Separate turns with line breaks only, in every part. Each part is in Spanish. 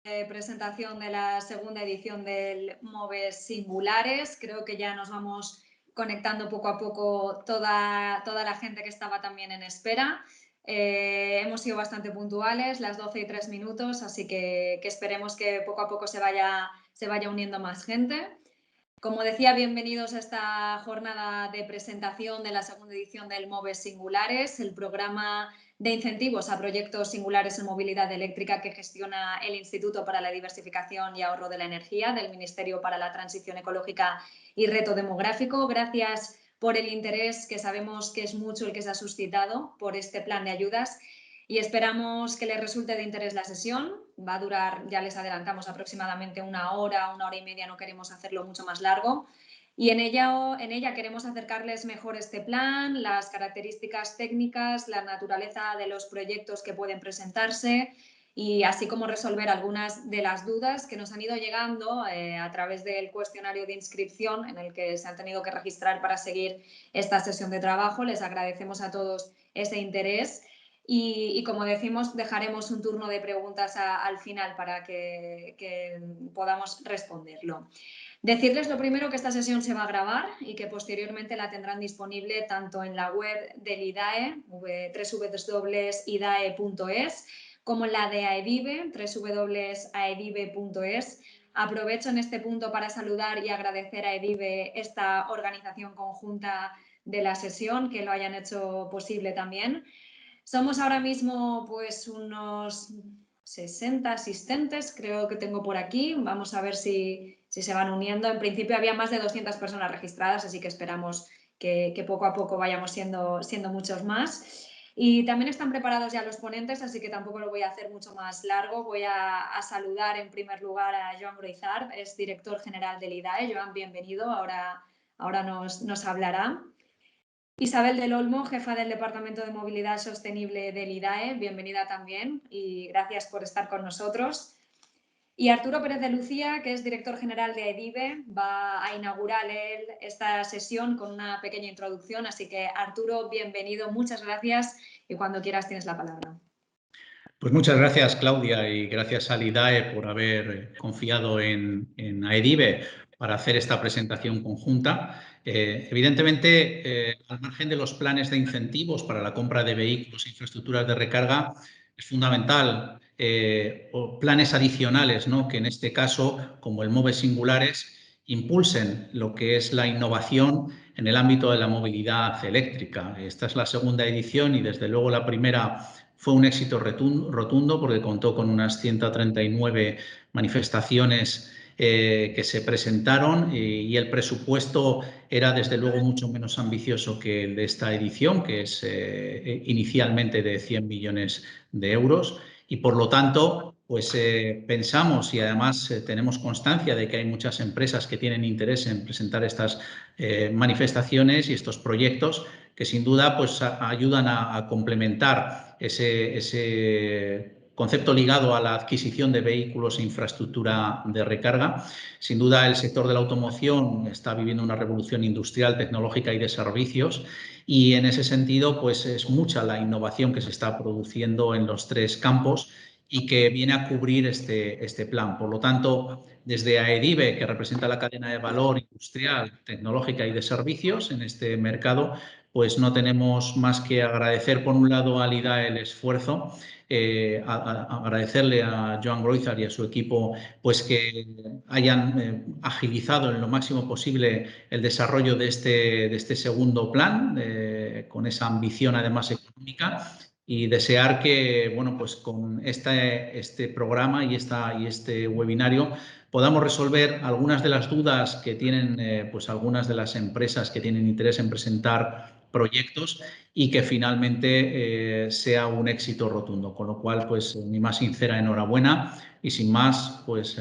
Presentación de la segunda edición del MOVES Singulares. Creo que ya nos vamos conectando poco a poco toda la gente que estaba también en espera. Hemos sido bastante puntuales, las 12:03, así que esperemos que poco a poco se vaya uniendo más gente. Como decía, bienvenidos a esta jornada de presentación de la segunda edición del MOVES Singulares, el programa de incentivos a proyectos singulares en movilidad eléctrica que gestiona el Instituto para la Diversificación y Ahorro de la Energía del Ministerio para la Transición Ecológica y Reto Demográfico. Gracias por el interés, que sabemos que es mucho el que se ha suscitado por este plan de ayudas, y esperamos que les resulte de interés la sesión. Va a durar, ya les adelantamos, aproximadamente una hora y media, no queremos hacerlo mucho más largo. Y en ella queremos acercarles mejor este plan, las características técnicas, la naturaleza de los proyectos que pueden presentarse, y así como resolver algunas de las dudas que nos han ido llegando a través del cuestionario de inscripción en el que se han tenido que registrar para seguir esta sesión de trabajo. Les agradecemos a todos ese interés. Y como decimos, dejaremos un turno de preguntas al final para que podamos responderlo. Decirles lo primero que esta sesión se va a grabar y que posteriormente la tendrán disponible tanto en la web del IDAE, www.idae.es, como en la de AEDIBE, www.aedibe.es. Aprovecho en este punto para saludar y agradecer a AEDIBE esta organización conjunta de la sesión, que lo hayan hecho posible también. Somos ahora mismo pues unos 60 asistentes, creo que tengo por aquí. Vamos a ver si se van uniendo. En principio había más de 200 personas registradas, así que esperamos que poco a poco vayamos siendo muchos más. Y también están preparados ya los ponentes, así que tampoco lo voy a hacer mucho más largo. Voy a saludar en primer lugar a Joan Groizart, es director general del IDAE. Joan, bienvenido, ahora nos hablará. Isabel del Olmo, jefa del Departamento de Movilidad Sostenible del IDAE, bienvenida también y gracias por estar con nosotros. Y Arturo Pérez de Lucía, que es director general de AEDIBE, va a inaugurar él esta sesión con una pequeña introducción. Así que, Arturo, bienvenido, muchas gracias y cuando quieras tienes la palabra.
Pues muchas gracias, Claudia, y gracias al IDAE por haber confiado en AEDIBE para hacer esta presentación conjunta. Evidentemente, al margen de los planes de incentivos para la compra de vehículos e infraestructuras de recarga, es fundamental planes adicionales, ¿no?, que en este caso, como el MOVES Singulares, impulsen lo que es la innovación en el ámbito de la movilidad eléctrica. Esta es la segunda edición y, desde luego, la primera fue un éxito rotundo porque contó con unas 139 manifestaciones que se presentaron y el presupuesto era, desde luego, mucho menos ambicioso que el de esta edición, que es inicialmente de 100 millones de euros. Y, por lo tanto, pues pensamos, y además tenemos constancia de que hay muchas empresas que tienen interés en presentar estas manifestaciones y estos proyectos, que sin duda pues ayudan a complementar ese concepto ligado a la adquisición de vehículos e infraestructura de recarga. Sin duda, el sector de la automoción está viviendo una revolución industrial, tecnológica y de servicios, y en ese sentido pues es mucha la innovación que se está produciendo en los tres campos y que viene a cubrir este plan. Por lo tanto, desde AEDIBE, que representa la cadena de valor industrial, tecnológica y de servicios en este mercado, pues no tenemos más que agradecer, por un lado, al IDAE el esfuerzo, agradecerle a Joan Groizart y a su equipo pues que hayan agilizado en lo máximo posible el desarrollo de este segundo plan, con esa ambición además económica, y desear que, bueno, pues con este programa y este webinario podamos resolver algunas de las dudas que tienen pues algunas de las empresas que tienen interés en presentar proyectos, y que finalmente sea un éxito rotundo. Con lo cual, pues mi más sincera enhorabuena, y sin más, pues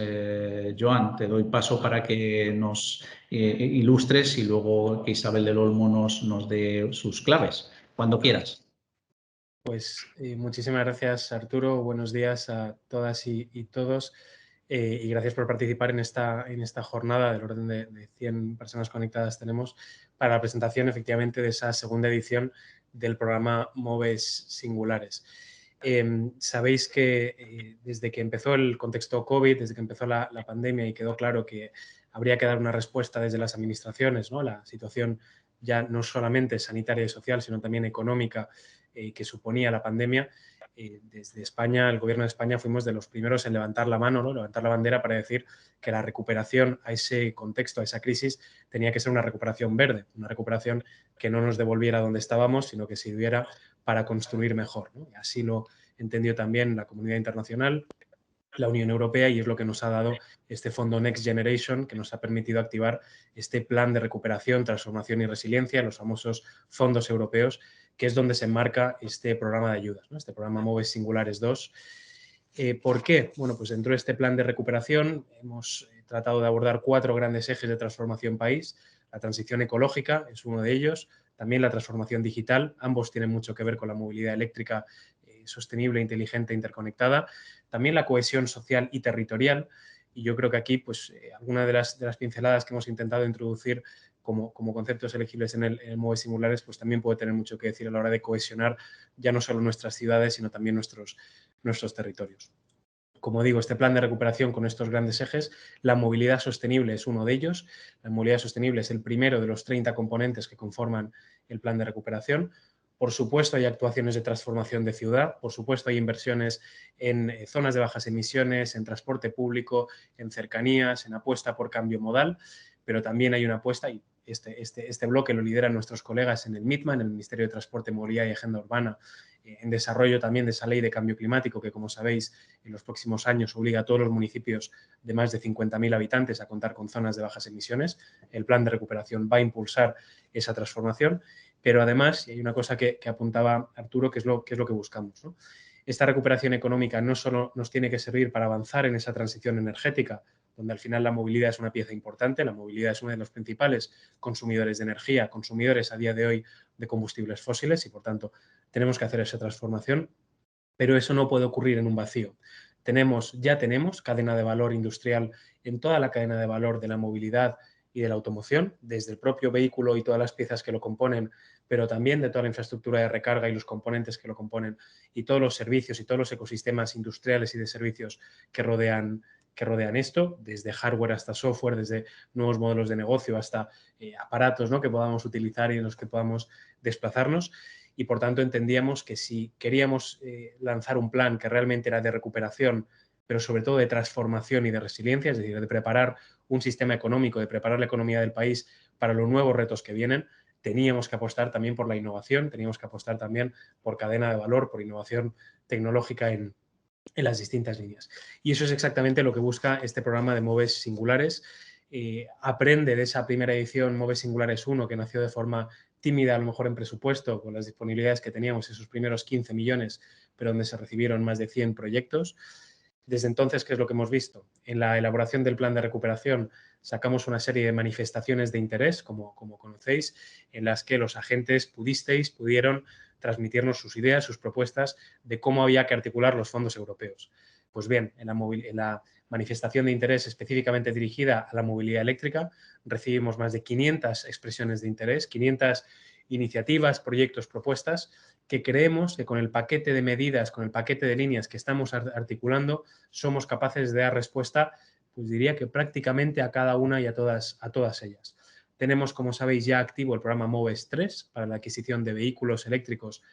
Joan, te doy paso para que nos ilustres y luego que Isabel del Olmo nos dé sus claves, cuando quieras.
Pues muchísimas gracias, Arturo. Buenos días a todas y todos. Y gracias por participar en esta jornada. Del orden de 100 personas conectadas tenemos para la presentación, efectivamente, de esa segunda edición del programa MOVES Singulares. Sabéis que desde que empezó el contexto COVID, desde que empezó la pandemia y quedó claro que habría que dar una respuesta desde las administraciones, ¿no? La situación ya no solamente sanitaria y social, sino también económica que suponía la pandemia. Desde España, el Gobierno de España, fuimos de los primeros en levantar la mano, ¿no? Levantar la bandera para decir que la recuperación a ese contexto, a esa crisis, tenía que ser una recuperación verde, una recuperación que no nos devolviera donde estábamos, sino que sirviera para construir mejor, ¿no? Y así lo entendió también la comunidad internacional, la Unión Europea, y es lo que nos ha dado este fondo Next Generation, que nos ha permitido activar este plan de recuperación, transformación y resiliencia, los famosos fondos europeos, que es donde se enmarca este programa de ayudas, ¿no? Este programa MOVES Singulares 2. ¿Por qué? Bueno, pues dentro de este plan de recuperación hemos tratado de abordar 4 grandes ejes de transformación país. La transición ecológica es uno de ellos, también la transformación digital, ambos tienen mucho que ver con la movilidad eléctrica sostenible, inteligente, interconectada, también la cohesión social y territorial, y yo creo que aquí pues alguna de las pinceladas que hemos intentado introducir como conceptos elegibles en el MOVES Singulares pues también puede tener mucho que decir a la hora de cohesionar ya no solo nuestras ciudades, sino también nuestros territorios. Como digo, este plan de recuperación con estos grandes ejes, la movilidad sostenible es uno de ellos. La movilidad sostenible es el primero de los 30 componentes que conforman el plan de recuperación. Por supuesto, hay actuaciones de transformación de ciudad, por supuesto, hay inversiones en zonas de bajas emisiones, en transporte público, en cercanías, en apuesta por cambio modal, pero también hay una apuesta, y este bloque lo lideran nuestros colegas en el MITMA, en el Ministerio de Transporte, Movilidad y Agenda Urbana, en desarrollo también de esa ley de cambio climático que, como sabéis, en los próximos años obliga a todos los municipios de más de 50.000 habitantes a contar con zonas de bajas emisiones. El plan de recuperación va a impulsar esa transformación, pero además, y hay una cosa que apuntaba Arturo, que es lo que buscamos, ¿no? Esta recuperación económica no solo nos tiene que servir para avanzar en esa transición energética, donde al final la movilidad es una pieza importante, la movilidad es uno de los principales consumidores de energía, consumidores a día de hoy de combustibles fósiles, y por tanto tenemos que hacer esa transformación, pero eso no puede ocurrir en un vacío. Ya tenemos cadena de valor industrial en toda la cadena de valor de la movilidad y de la automoción, desde el propio vehículo y todas las piezas que lo componen, pero también de toda la infraestructura de recarga y los componentes que lo componen, y todos los servicios y todos los ecosistemas industriales y de servicios que rodean esto, desde hardware hasta software, desde nuevos modelos de negocio hasta aparatos, ¿no?, que podamos utilizar y en los que podamos desplazarnos. Y por tanto entendíamos que si queríamos lanzar un plan que realmente era de recuperación, pero sobre todo de transformación y de resiliencia, es decir, de preparar un sistema económico, de preparar la economía del país para los nuevos retos que vienen, teníamos que apostar también por la innovación, teníamos que apostar también por cadena de valor, por innovación tecnológica en las distintas líneas. Y eso es exactamente lo que busca este programa de MOVES Singulares. Aprende de esa primera edición MOVES Singulares 1, que nació de forma tímida, a lo mejor en presupuesto, con las disponibilidades que teníamos, esos primeros 15 millones, pero donde se recibieron más de 100 proyectos. Desde entonces, ¿qué es lo que hemos visto? En la elaboración del plan de recuperación sacamos una serie de manifestaciones de interés, como conocéis, en las que los agentes pudieron transmitirnos sus ideas, sus propuestas de cómo había que articular los fondos europeos. Pues bien, en la manifestación de interés específicamente dirigida a la movilidad eléctrica, recibimos más de 500 expresiones de interés, 500 iniciativas, proyectos, propuestas, que creemos que con el paquete de medidas, con el paquete de líneas que estamos articulando, somos capaces de dar respuesta, pues diría que prácticamente a cada una y a todas ellas. Tenemos, como sabéis, ya activo el programa MOVES 3 para la adquisición de vehículos eléctricos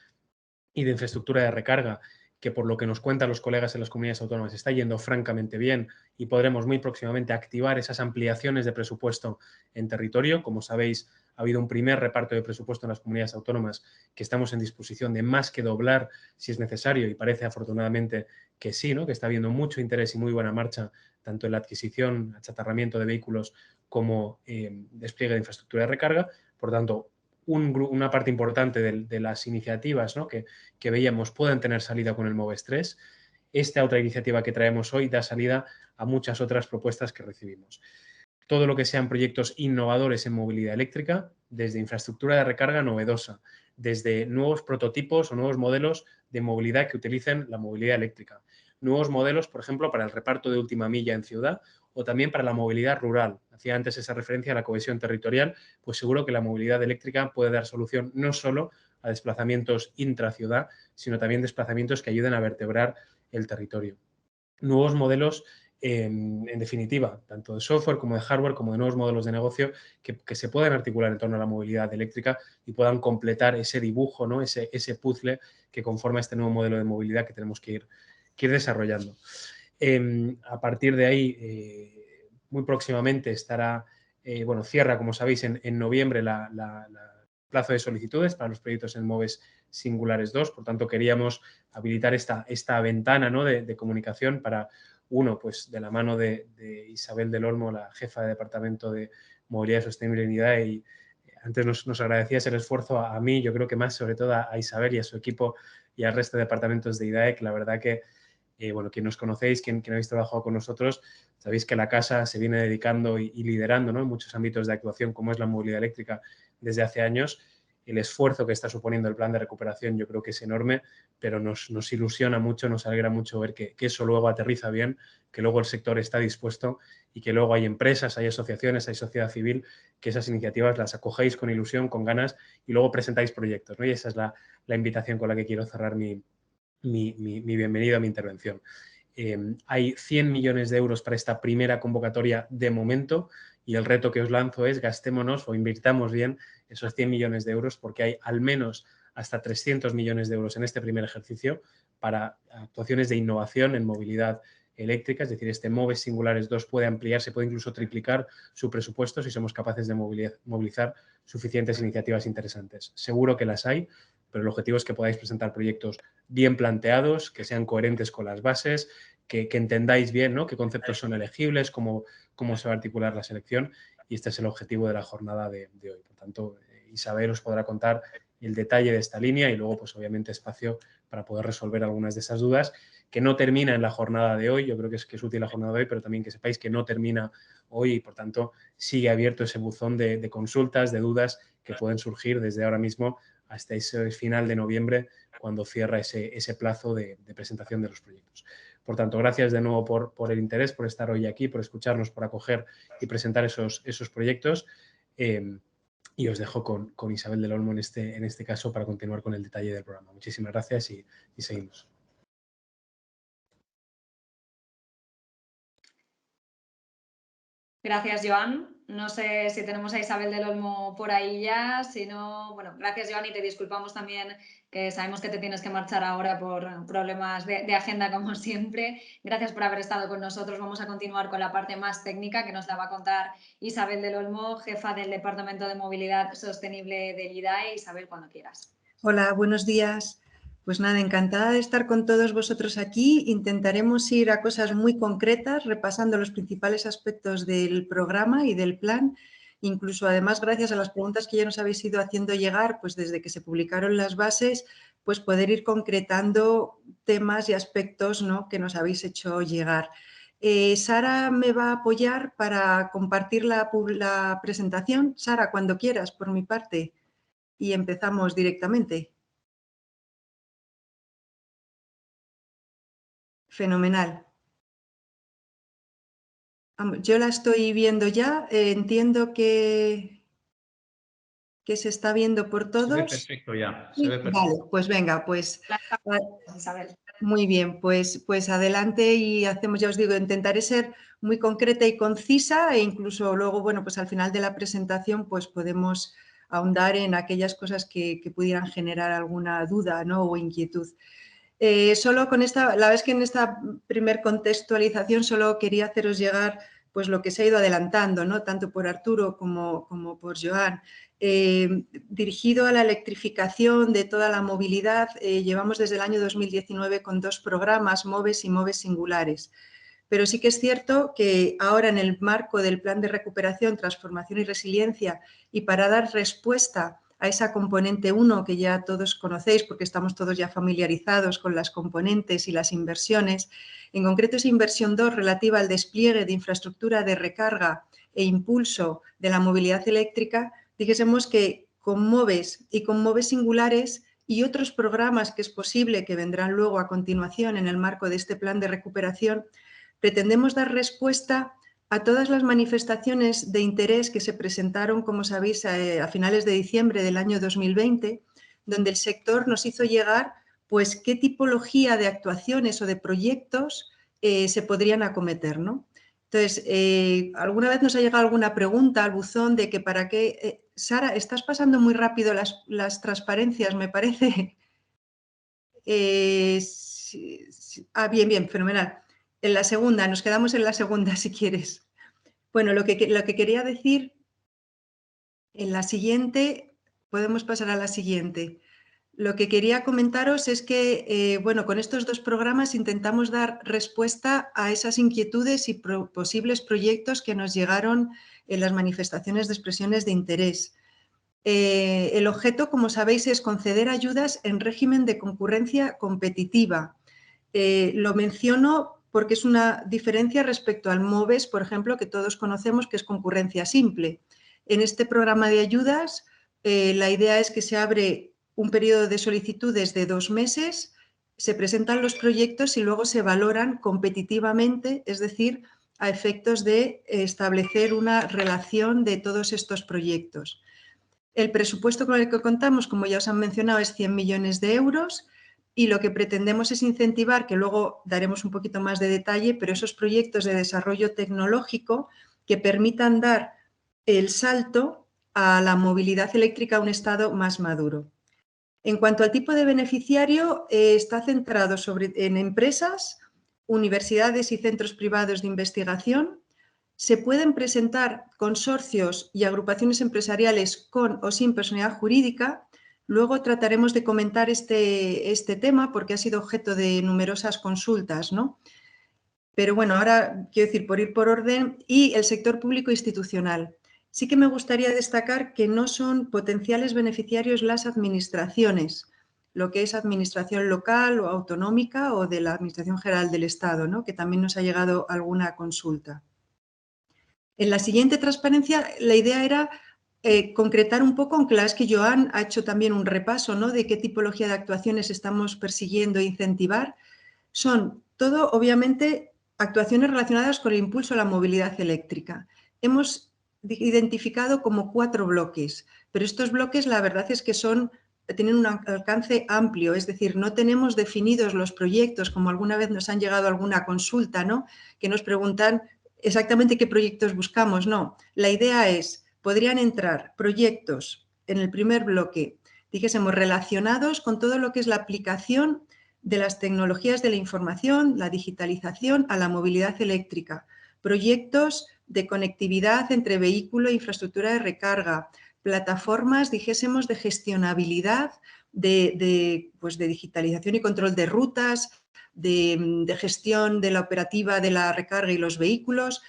y de infraestructura de recarga, que por lo que nos cuentan los colegas en las comunidades autónomas está yendo francamente bien, y podremos muy próximamente activar esas ampliaciones de presupuesto en territorio. Como sabéis, ha habido un primer reparto de presupuesto en las comunidades autónomas que estamos en disposición de más que doblar si es necesario, y parece afortunadamente que sí, ¿no?, que está habiendo mucho interés y muy buena marcha tanto en la adquisición, achatarramiento de vehículos como despliegue de infraestructura de recarga. Por tanto, una parte importante de las iniciativas, ¿no?, que veíamos pueden tener salida con el MOVES 3. Esta otra iniciativa que traemos hoy da salida a muchas otras propuestas que recibimos. Todo lo que sean proyectos innovadores en movilidad eléctrica, desde infraestructura de recarga novedosa, desde nuevos prototipos o nuevos modelos de movilidad que utilicen la movilidad eléctrica, nuevos modelos, por ejemplo, para el reparto de última milla en ciudad, o también para la movilidad rural. Hacía antes esa referencia a la cohesión territorial, pues seguro que la movilidad eléctrica puede dar solución no solo a desplazamientos intraciudad, sino también desplazamientos que ayuden a vertebrar el territorio. Nuevos modelos, en definitiva, tanto de software como de hardware, como de nuevos modelos de negocio que se puedan articular en torno a la movilidad eléctrica y puedan completar ese dibujo, ¿no? ese puzzle que conforma este nuevo modelo de movilidad que tenemos que ir desarrollando. A partir de ahí, muy próximamente estará, cierra, como sabéis, en noviembre la plazo de solicitudes para los proyectos en MOVES Singulares 2. Por tanto, queríamos habilitar esta ventana, ¿no? de comunicación para, uno, pues de la mano de Isabel del Olmo, la jefa de Departamento de Movilidad y Sostenibilidad, y antes nos agradecías el esfuerzo a mí, yo creo que más sobre todo a Isabel y a su equipo y al resto de departamentos de IDAE, que la verdad que quien nos conocéis, quien habéis trabajado con nosotros, sabéis que la casa se viene dedicando y liderando, ¿no? en muchos ámbitos de actuación, como es la movilidad eléctrica, desde hace años. El esfuerzo que está suponiendo el plan de recuperación yo creo que es enorme, pero nos ilusiona mucho, nos alegra mucho ver que eso luego aterriza bien, que luego el sector está dispuesto y que luego hay empresas, hay asociaciones, hay sociedad civil, que esas iniciativas las acogéis con ilusión, con ganas y luego presentáis proyectos, ¿no? Y esa es la invitación con la que quiero cerrar mi bienvenida a mi intervención. Hay 100 millones de euros para esta primera convocatoria de momento y el reto que os lanzo es gastémonos o invirtamos bien esos 100 millones de euros porque hay al menos hasta 300 millones de euros en este primer ejercicio para actuaciones de innovación en movilidad eléctrica, es decir, este MOVES Singulares 2 puede ampliarse, puede incluso triplicar su presupuesto si somos capaces de movilizar suficientes iniciativas interesantes. Seguro que las hay, pero el objetivo es que podáis presentar proyectos bien planteados, que sean coherentes con las bases, que entendáis bien, ¿no? qué conceptos son elegibles, cómo se va a articular la selección, y este es el objetivo de la jornada de hoy. Por tanto, Isabel os podrá contar el detalle de esta línea y luego, pues obviamente, espacio para poder resolver algunas de esas dudas, que no termina en la jornada de hoy. Yo creo que es útil la jornada de hoy, pero también que sepáis que no termina hoy y, por tanto, sigue abierto ese buzón de consultas, de dudas que pueden surgir desde ahora mismo hasta ese final de noviembre, cuando cierra ese plazo de presentación de los proyectos. Por tanto, gracias de nuevo por el interés, por estar hoy aquí, por escucharnos, por acoger y presentar esos proyectos. Y os dejo con Isabel del Olmo en este caso para continuar con el detalle del programa. Muchísimas gracias y seguimos.
Gracias, Joan. No sé si tenemos a Isabel del Olmo por ahí ya. Si no, bueno, gracias, Joan, y te disculpamos también que sabemos que te tienes que marchar ahora por problemas de agenda, como siempre. Gracias por haber estado con nosotros. Vamos a continuar con la parte más técnica que nos la va a contar Isabel del Olmo, jefa del Departamento de Movilidad Sostenible del IDAE. Isabel, cuando quieras.
Hola, buenos días. Pues nada, encantada de estar con todos vosotros aquí. Intentaremos ir a cosas muy concretas, repasando los principales aspectos del programa y del plan. Incluso, además, gracias a las preguntas que ya nos habéis ido haciendo llegar, pues desde que se publicaron las bases, pues poder ir concretando temas y aspectos, ¿no?, que nos habéis hecho llegar. Sara me va a apoyar para compartir la presentación. Sara, cuando quieras, por mi parte. Y empezamos directamente. Fenomenal. Yo la estoy viendo ya, entiendo que se está viendo por todos.
Se ve perfecto ya, se ve perfecto.
Vale, pues venga, pues
Isabel.
Muy bien, pues adelante y hacemos, ya os digo, intentaré ser muy concreta y concisa e incluso luego, bueno, pues al final de la presentación pues podemos ahondar en aquellas cosas que pudieran generar alguna duda, ¿no?, o inquietud. Solo con la verdad es que en esta primer contextualización solo quería haceros llegar pues lo que se ha ido adelantando, ¿no?, tanto por Arturo como por Joan. Dirigido a la electrificación de toda la movilidad, llevamos desde el año 2019 con 2 programas, MOVES y MOVES Singulares. Pero sí que es cierto que ahora, en el marco del Plan de Recuperación, Transformación y Resiliencia, y para dar respuesta a esa componente 1 que ya todos conocéis porque estamos todos ya familiarizados con las componentes y las inversiones, en concreto esa inversión 2 relativa al despliegue de infraestructura de recarga e impulso de la movilidad eléctrica, dijésemos que con MOVES y con MOVES Singulares y otros programas que es posible que vendrán luego a continuación en el marco de este plan de recuperación, pretendemos dar respuesta a todas las manifestaciones de interés que se presentaron, como sabéis, a finales de diciembre del año 2020, donde el sector nos hizo llegar pues qué tipología de actuaciones o de proyectos se podrían acometer, ¿no? Entonces, alguna vez nos ha llegado alguna pregunta al buzón de que para qué... Sara, estás pasando muy rápido las transparencias, me parece. Bien, fenomenal. En la segunda, nos quedamos en la segunda si quieres. Bueno, lo que quería decir, en la siguiente, podemos pasar a la siguiente. Lo que quería comentaros es que, bueno, con estos dos programas intentamos dar respuesta a esas inquietudes y posibles proyectos que nos llegaron en las manifestaciones de expresiones de interés. El objeto, como sabéis, es conceder ayudas en régimen de concurrencia competitiva. Lo menciono porque es una diferencia respecto al MOVES, por ejemplo, que todos conocemos, que es concurrencia simple. En este programa de ayudas, la idea es que se abre un periodo de solicitudes de 2 meses, se presentan los proyectos y luego se valoran competitivamente, es decir, a efectos de establecer una relación de todos estos proyectos. El presupuesto con el que contamos, como ya os han mencionado, es 100 millones de euros y lo que pretendemos es incentivar, que luego daremos un poquito más de detalle, pero esos proyectos de desarrollo tecnológico que permitan dar el salto a la movilidad eléctrica a un estado más maduro. En cuanto al tipo de beneficiario, está centrado en empresas, universidades y centros privados de investigación. Se pueden presentar consorcios y agrupaciones empresariales con o sin personalidad jurídica. Luego trataremos de comentar este tema porque ha sido objeto de numerosas consultas, ¿no? Pero bueno, ahora quiero decir, por ir por orden, y el sector público institucional. Sí que me gustaría destacar que no son potenciales beneficiarios las administraciones, lo que es administración local o autonómica o de la Administración General del Estado, ¿no? Que también nos ha llegado alguna consulta. En la siguiente transparencia, la idea era concretar un poco, aunque la verdad es que Joan ha hecho también un repaso, ¿no? De qué tipología de actuaciones estamos persiguiendo e incentivar. Son todo, obviamente, actuaciones relacionadas con el impulso a la movilidad eléctrica. Hemos identificado como 4 bloques, pero estos bloques la verdad es que tienen un alcance amplio, es decir, no tenemos definidos los proyectos, como alguna vez nos han llegado alguna consulta, ¿no? Que nos preguntan exactamente qué proyectos buscamos. No, la idea es, podrían entrar proyectos en el primer bloque, dijésemos, relacionados con todo lo que es la aplicación de las tecnologías de la información, la digitalización a la movilidad eléctrica, proyectos de conectividad entre vehículo e infraestructura de recarga, plataformas, dijésemos, de gestionabilidad, de digitalización y control de rutas, de gestión de la operativa de la recarga y los vehículos.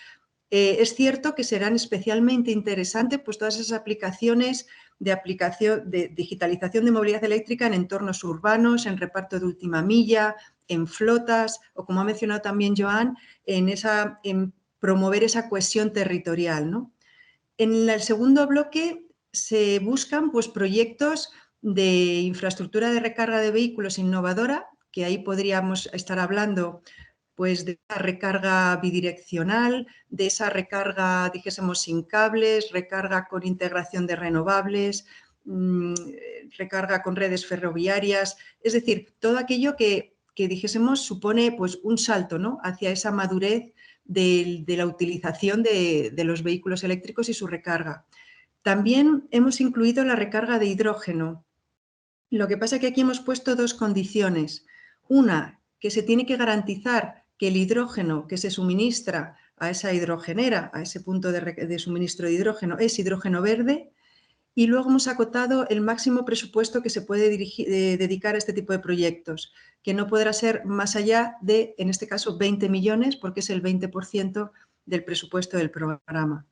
Es cierto que serán especialmente interesantes pues, todas esas aplicaciones de digitalización de movilidad eléctrica en entornos urbanos, en reparto de última milla, en flotas o, como ha mencionado también Joan, en promover esa cohesión territorial, ¿no? En el segundo bloque se buscan pues, proyectos de infraestructura de recarga de vehículos innovadora, que ahí podríamos estar hablando pues, de esa recarga bidireccional, de esa recarga, dijésemos, sin cables, recarga con integración de renovables, recarga con redes ferroviarias, es decir, todo aquello que dijésemos supone pues, un salto, ¿no? Hacia esa madurez de la utilización de los vehículos eléctricos y su recarga. También hemos incluido la recarga de hidrógeno. Lo que pasa es que aquí hemos puesto 2 condiciones. Una, que se tiene que garantizar que el hidrógeno que se suministra a esa hidrogenera, a ese punto de suministro de hidrógeno, es hidrógeno verde. Y luego hemos acotado el máximo presupuesto que se puede dedicar a este tipo de proyectos, que no podrá ser más allá de, en este caso, 20 millones, porque es el 20% del presupuesto del programa.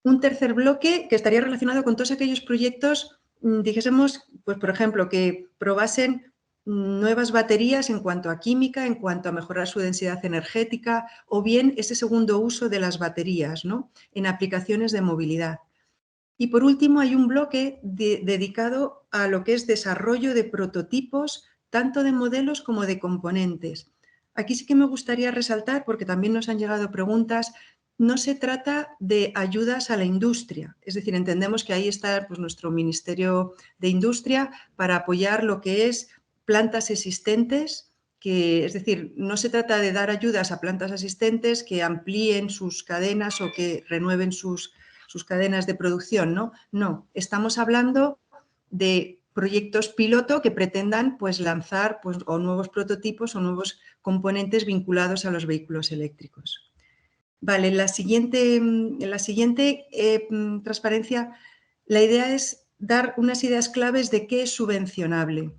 Un tercer bloque que estaría relacionado con todos aquellos proyectos, dijésemos, pues por ejemplo, que probasen nuevas baterías en cuanto a química, en cuanto a mejorar su densidad energética, o bien ese segundo uso de las baterías, ¿no? En aplicaciones de movilidad. Y por último, hay un bloque dedicado a lo que es desarrollo de prototipos, tanto de modelos como de componentes. Aquí sí que me gustaría resaltar, porque también nos han llegado preguntas, no se trata de ayudas a la industria. Es decir, entendemos que ahí está pues, nuestro Ministerio de Industria para apoyar lo que es plantas existentes, es decir, no se trata de dar ayudas a plantas existentes que amplíen sus cadenas o que renueven sus cadenas de producción, ¿no? No, estamos hablando de proyectos piloto que pretendan pues, lanzar pues, o nuevos prototipos o nuevos componentes vinculados a los vehículos eléctricos. Vale, en la siguiente transparencia, la idea es dar unas ideas claves de qué es subvencionable.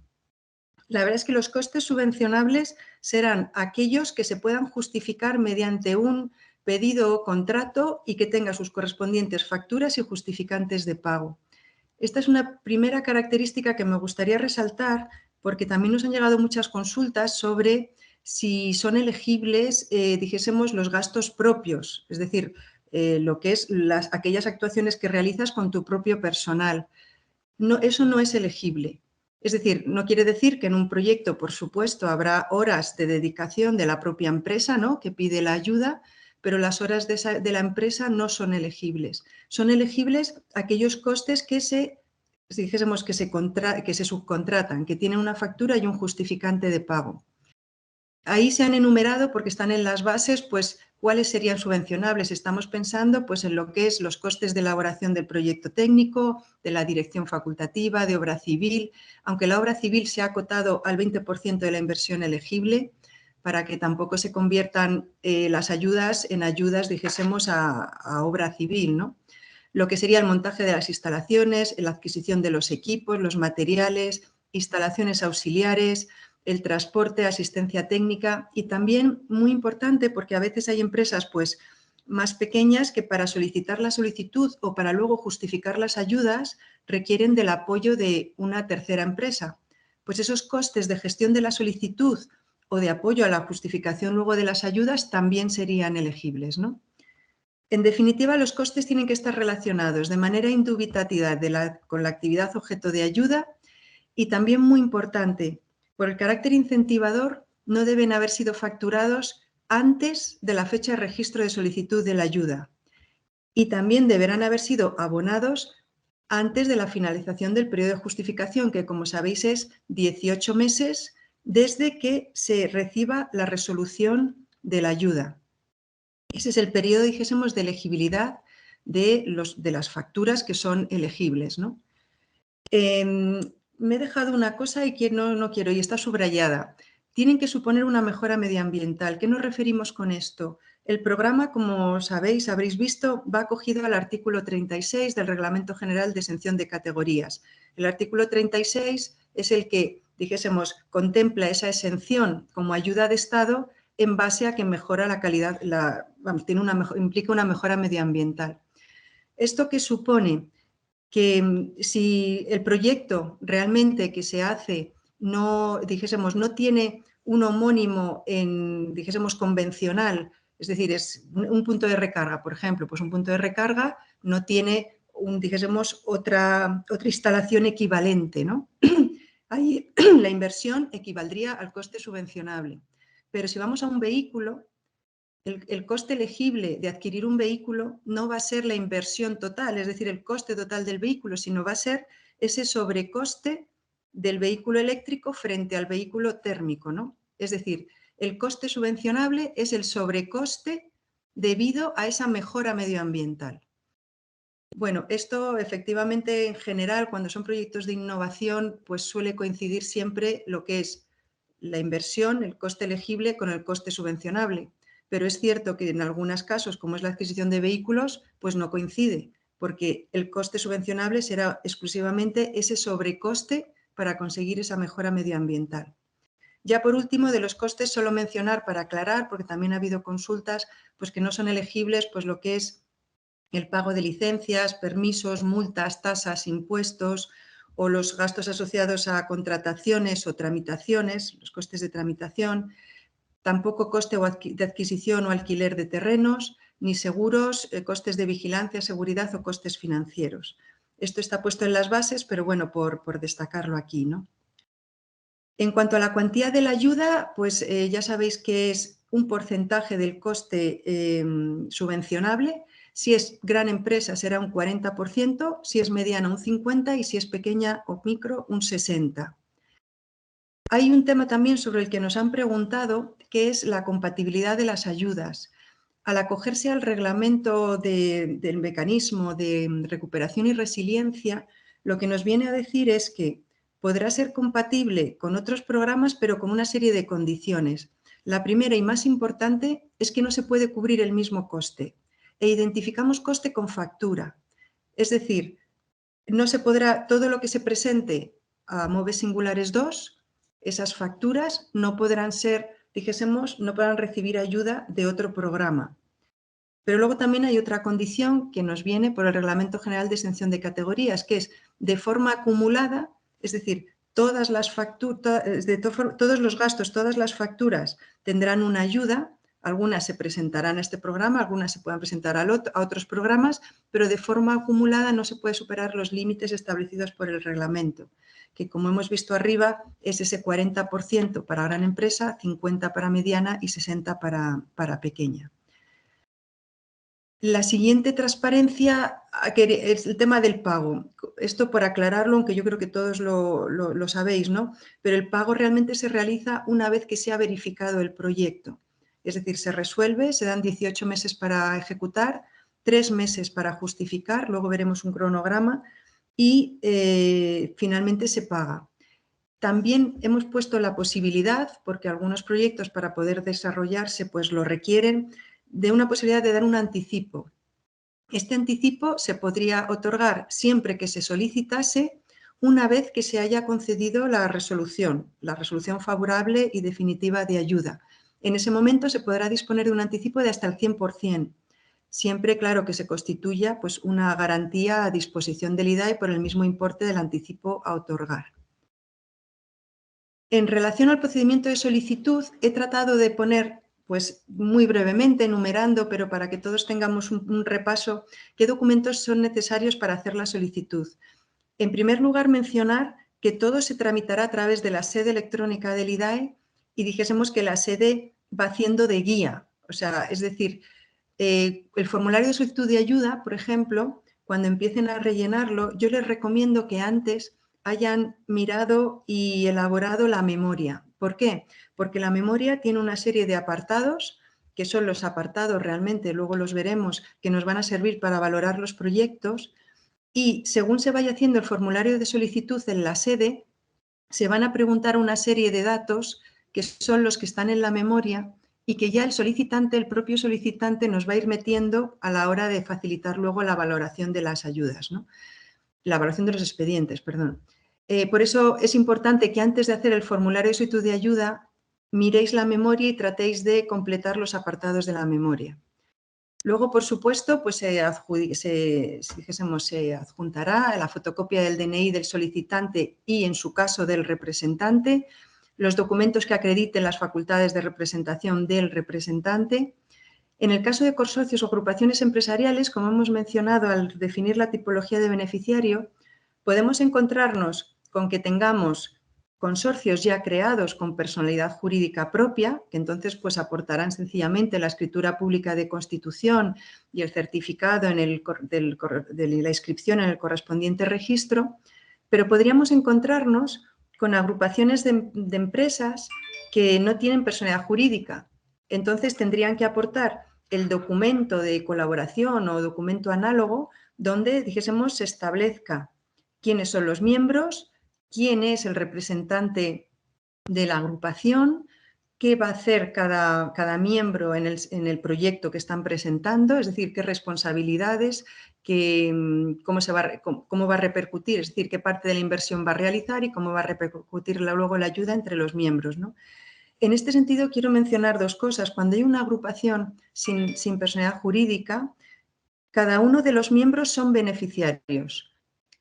La verdad es que los costes subvencionables serán aquellos que se puedan justificar mediante un pedido o contrato y que tenga sus correspondientes facturas y justificantes de pago. Esta es una primera característica que me gustaría resaltar porque también nos han llegado muchas consultas sobre si son elegibles, dijésemos, los gastos propios, es decir, lo que es aquellas actuaciones que realizas con tu propio personal. No, eso no es elegible. Es decir, no quiere decir que en un proyecto, por supuesto, habrá horas de dedicación de la propia empresa, ¿no?, que pide la ayuda, pero las horas de la empresa no son elegibles. Son elegibles aquellos costes que se subcontratan, que tienen una factura y un justificante de pago. Ahí se han enumerado, porque están en las bases, pues cuáles serían subvencionables. Estamos pensando pues, en lo que es los costes de elaboración del proyecto técnico, de la dirección facultativa, de obra civil, aunque la obra civil se ha acotado al 20% de la inversión elegible, para que tampoco se conviertan las ayudas en ayudas, dijésemos, a obra civil, ¿no? Lo que sería el montaje de las instalaciones, la adquisición de los equipos, los materiales, instalaciones auxiliares, el transporte, asistencia técnica y también muy importante porque a veces hay empresas pues más pequeñas que para solicitar la solicitud o para luego justificar las ayudas requieren del apoyo de una tercera empresa. Pues esos costes de gestión de la solicitud o de apoyo a la justificación luego de las ayudas también serían elegibles, ¿no? En definitiva, los costes tienen que estar relacionados de manera indubitativa con la actividad objeto de ayuda y también muy importante, por el carácter incentivador, no deben haber sido facturados antes de la fecha de registro de solicitud de la ayuda y también deberán haber sido abonados antes de la finalización del periodo de justificación, que como sabéis es 18 meses desde que se reciba la resolución de la ayuda. Ese es el periodo, dijésemos, de elegibilidad de las facturas que son elegibles, ¿no? Me he dejado una cosa y que no quiero, y está subrayada. Tienen que suponer una mejora medioambiental. ¿Qué nos referimos con esto? El programa, como sabéis, habréis visto, va acogido al artículo 36 del Reglamento General de Exención de Categorías. El artículo 36 es el que, dijésemos, contempla esa exención como ayuda de Estado en base a que mejora la calidad, implica una mejora medioambiental. ¿Esto qué supone? Que si el proyecto realmente que se hace no tiene un homónimo convencional, es decir, es un punto de recarga, por ejemplo, pues un punto de recarga no tiene otra instalación equivalente, ¿no? Ahí la inversión equivaldría al coste subvencionable. Pero si vamos a un vehículo, el coste elegible de adquirir un vehículo no va a ser la inversión total, es decir, el coste total del vehículo, sino va a ser ese sobrecoste del vehículo eléctrico frente al vehículo térmico, ¿no? Es decir, el coste subvencionable es el sobrecoste debido a esa mejora medioambiental. Bueno, esto efectivamente en general cuando son proyectos de innovación pues suele coincidir siempre lo que es la inversión, el coste elegible con el coste subvencionable. Pero es cierto que en algunos casos, como es la adquisición de vehículos, pues no coincide, porque el coste subvencionable será exclusivamente ese sobrecoste para conseguir esa mejora medioambiental. Ya por último, de los costes solo mencionar para aclarar, porque también ha habido consultas pues que no son elegibles, pues lo que es el pago de licencias, permisos, multas, tasas, impuestos o los gastos asociados a contrataciones o tramitaciones, los costes de tramitación, tampoco coste de adquisición o alquiler de terrenos, ni seguros, costes de vigilancia, seguridad o costes financieros. Esto está puesto en las bases, pero bueno, por destacarlo aquí, ¿no? En cuanto a la cuantía de la ayuda, pues ya sabéis que es un porcentaje del coste subvencionable. Si es gran empresa será un 40%, si es mediana un 50% y si es pequeña o micro un 60%. Hay un tema también sobre el que nos han preguntado, que es la compatibilidad de las ayudas. Al acogerse al reglamento del mecanismo de recuperación y resiliencia, lo que nos viene a decir es que podrá ser compatible con otros programas, pero con una serie de condiciones. La primera y más importante es que no se puede cubrir el mismo coste e identificamos coste con factura. Es decir, no se podrá, todo lo que se presente a MOVES Singulares 2, esas facturas no podrán ser, dijésemos, no podrán recibir ayuda de otro programa. Pero luego también hay otra condición que nos viene por el Reglamento General de Exención de Categorías, que es de forma acumulada, es decir, todas las facturas, todos los gastos, todas las facturas tendrán una ayuda, algunas se presentarán a este programa, algunas se puedan presentar a otros programas, pero de forma acumulada no se puede superar los límites establecidos por el reglamento, que como hemos visto arriba es ese 40% para gran empresa, 50% para mediana y 60% para pequeña. La siguiente transparencia es el tema del pago. Esto por aclararlo, aunque yo creo que todos lo sabéis, ¿no? Pero el pago realmente se realiza una vez que se ha verificado el proyecto. Es decir, se resuelve, se dan 18 meses para ejecutar, 3 meses para justificar, luego veremos un cronograma y finalmente se paga. También hemos puesto la posibilidad, porque algunos proyectos para poder desarrollarse pues lo requieren, de una posibilidad de dar un anticipo. Este anticipo se podría otorgar siempre que se solicitase una vez que se haya concedido la resolución favorable y definitiva de ayuda. En ese momento se podrá disponer de un anticipo de hasta el 100%. Siempre, claro, que se constituya pues, una garantía a disposición del IDAE por el mismo importe del anticipo a otorgar. En relación al procedimiento de solicitud, he tratado de poner, pues muy brevemente, enumerando, pero para que todos tengamos un repaso, qué documentos son necesarios para hacer la solicitud. En primer lugar, mencionar que todo se tramitará a través de la sede electrónica del IDAE y dijésemos que la sede va haciendo de guía. O sea, es decir, el formulario de solicitud de ayuda, por ejemplo, cuando empiecen a rellenarlo, yo les recomiendo que antes hayan mirado y elaborado la memoria. ¿Por qué? Porque la memoria tiene una serie de apartados, que son los apartados realmente, luego los veremos, que nos van a servir para valorar los proyectos y según se vaya haciendo el formulario de solicitud en la sede, se van a preguntar una serie de datos que son los que están en la memoria y que ya el propio solicitante nos va a ir metiendo a la hora de facilitar luego la valoración de las ayudas, ¿no? La valoración de los expedientes, perdón. Por eso es importante que antes de hacer el formulario de solicitud de ayuda miréis la memoria y tratéis de completar los apartados de la memoria. Luego, por supuesto, pues se adjuntará la fotocopia del DNI del solicitante y, en su caso, del representante, los documentos que acrediten las facultades de representación del representante. En el caso de consorcios o agrupaciones empresariales, como hemos mencionado al definir la tipología de beneficiario, podemos encontrarnos con que tengamos consorcios ya creados con personalidad jurídica propia, que entonces pues aportarán sencillamente la escritura pública de constitución y el certificado de la inscripción en el correspondiente registro, pero podríamos encontrarnos con agrupaciones de empresas que no tienen personalidad jurídica. Entonces tendrían que aportar el documento de colaboración o documento análogo donde, dijésemos, se establezca quiénes son los miembros, quién es el representante de la agrupación, qué va a hacer cada miembro en el proyecto que están presentando, es decir, qué responsabilidades, cómo va a repercutir, es decir, qué parte de la inversión va a realizar y cómo va a repercutir luego la ayuda entre los miembros, ¿no? En este sentido, quiero mencionar dos cosas. Cuando hay una agrupación sin personalidad jurídica, cada uno de los miembros son beneficiarios.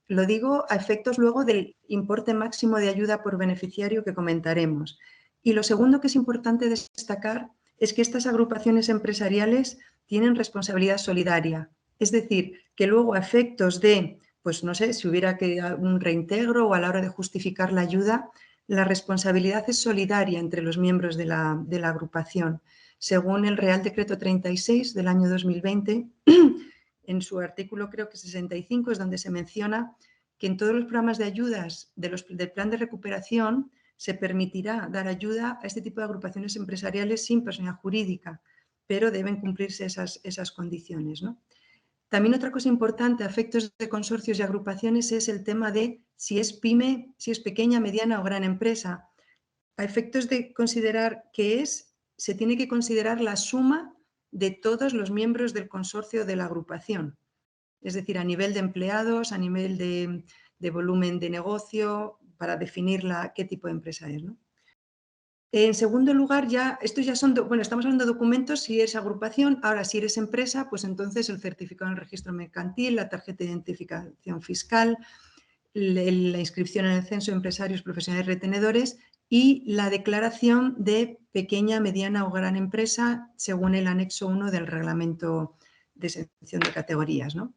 Lo digo a efectos luego del importe máximo de ayuda por beneficiario que comentaremos. Y lo segundo que es importante destacar es que estas agrupaciones empresariales tienen responsabilidad solidaria. Es decir, que luego a efectos de, pues no sé, si hubiera que un reintegro o a la hora de justificar la ayuda, la responsabilidad es solidaria entre los miembros de la agrupación. según el Real Decreto 36 del año 2020, en su artículo creo que 65 es donde se menciona que en todos los programas de ayudas del plan de recuperación se permitirá dar ayuda a este tipo de agrupaciones empresariales sin personalidad jurídica, pero deben cumplirse esas condiciones, ¿no? También otra cosa importante a efectos de consorcios y agrupaciones es el tema de si es pyme, si es pequeña, mediana o gran empresa. A efectos de considerar qué es, se tiene que considerar la suma de todos los miembros del consorcio de la agrupación. Es decir, a nivel de empleados, a nivel de volumen de negocio, para definir qué tipo de empresa es, ¿no? En segundo lugar, estos ya son, estamos hablando de documentos si eres agrupación. Ahora, si eres empresa, pues entonces el certificado en el registro mercantil, la tarjeta de identificación fiscal, la inscripción en el censo de empresarios, profesionales y retenedores y la declaración de pequeña, mediana o gran empresa según el anexo 1 del reglamento de selección de categorías, ¿no?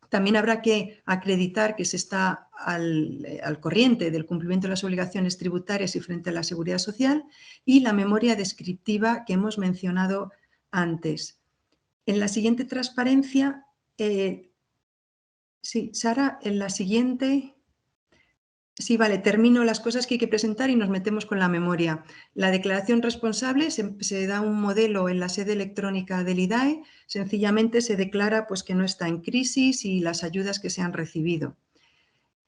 También habrá que acreditar que se está al corriente del cumplimiento de las obligaciones tributarias y frente a la seguridad social y la memoria descriptiva que hemos mencionado antes. En la siguiente transparencia, sí, Sara, en la siguiente... Sí, vale, termino las cosas que hay que presentar y nos metemos con la memoria. La declaración responsable se da un modelo en la sede electrónica del IDAE, sencillamente se declara pues, que no está en crisis y las ayudas que se han recibido.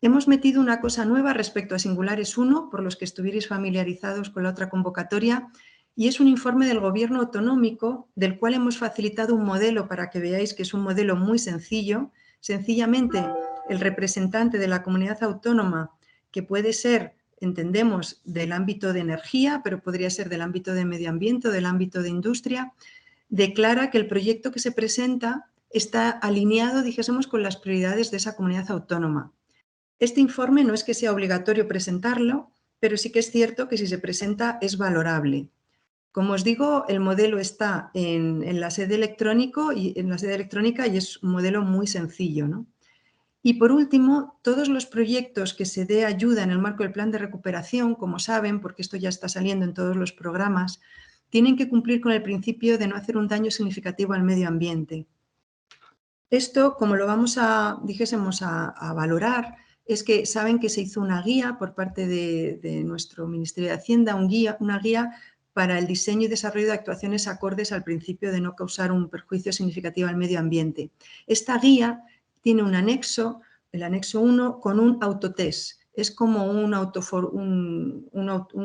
Hemos metido una cosa nueva respecto a Singulares 1, por los que estuvierais familiarizados con la otra convocatoria, y es un informe del Gobierno autonómico del cual hemos facilitado un modelo para que veáis que es un modelo muy sencillo. Sencillamente, el representante de la comunidad autónoma, que puede ser, entendemos, del ámbito de energía, pero podría ser del ámbito de medio ambiente o del ámbito de industria, declara que el proyecto que se presenta está alineado, dijésemos, con las prioridades de esa comunidad autónoma. Este informe no es que sea obligatorio presentarlo, pero sí que es cierto que si se presenta es valorable. Como os digo, el modelo está en la sede electrónica y es un modelo muy sencillo, ¿no? Y por último, todos los proyectos que se dé ayuda en el marco del plan de recuperación, como saben, porque esto ya está saliendo en todos los programas, tienen que cumplir con el principio de no hacer un daño significativo al medio ambiente. Esto, como lo vamos a valorar, es que saben que se hizo una guía por parte de nuestro Ministerio de Hacienda, una guía para el diseño y desarrollo de actuaciones acordes al principio de no causar un perjuicio significativo al medio ambiente. Esta guía tiene un anexo, el anexo 1, con un autotest. Es como un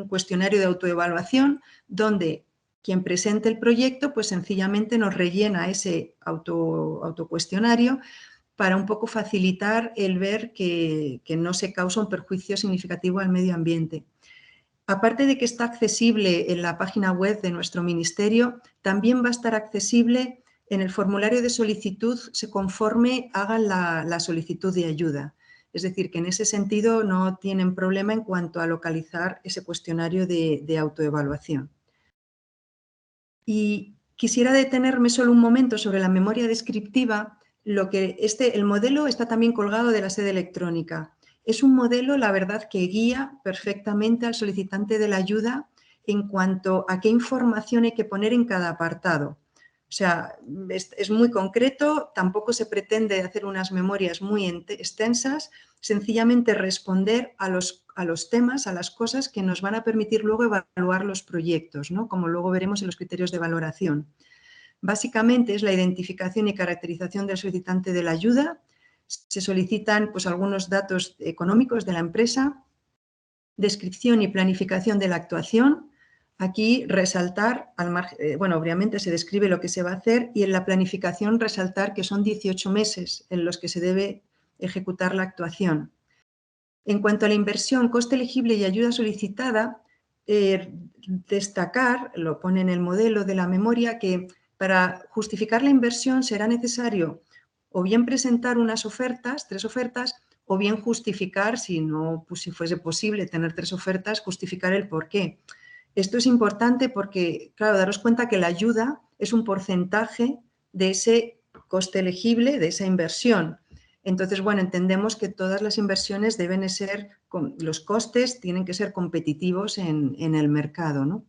cuestionario de autoevaluación donde quien presente el proyecto pues sencillamente nos rellena ese autocuestionario para un poco facilitar el ver que no se causa un perjuicio significativo al medio ambiente. Aparte de que está accesible en la página web de nuestro ministerio, también va a estar accesible en el formulario de solicitud conforme hagan la solicitud de ayuda. Es decir, que en ese sentido no tienen problema en cuanto a localizar ese cuestionario de autoevaluación. Y quisiera detenerme solo un momento sobre la memoria descriptiva. El modelo está también colgado de la sede electrónica. Es un modelo, la verdad, que guía perfectamente al solicitante de la ayuda en cuanto a qué información hay que poner en cada apartado. O sea, es muy concreto, tampoco se pretende hacer unas memorias muy extensas, sencillamente responder a los temas, a las cosas que nos van a permitir luego evaluar los proyectos, ¿no? Como luego veremos en los criterios de valoración. Básicamente es la identificación y caracterización del solicitante de la ayuda. Se solicitan pues, algunos datos económicos de la empresa, descripción y planificación de la actuación. Aquí resaltar, obviamente se describe lo que se va a hacer y en la planificación resaltar que son 18 meses en los que se debe ejecutar la actuación. En cuanto a la inversión, coste elegible y ayuda solicitada, destacar, lo pone en el modelo de la memoria, que para justificar la inversión será necesario o bien presentar 3 ofertas, o bien justificar, si fuese posible tener 3 ofertas, justificar el porqué. Esto es importante porque, claro, daros cuenta que la ayuda es un porcentaje de ese coste elegible, de esa inversión. Entonces, entendemos que todas las inversiones deben ser, los costes tienen que ser competitivos en el mercado, ¿no?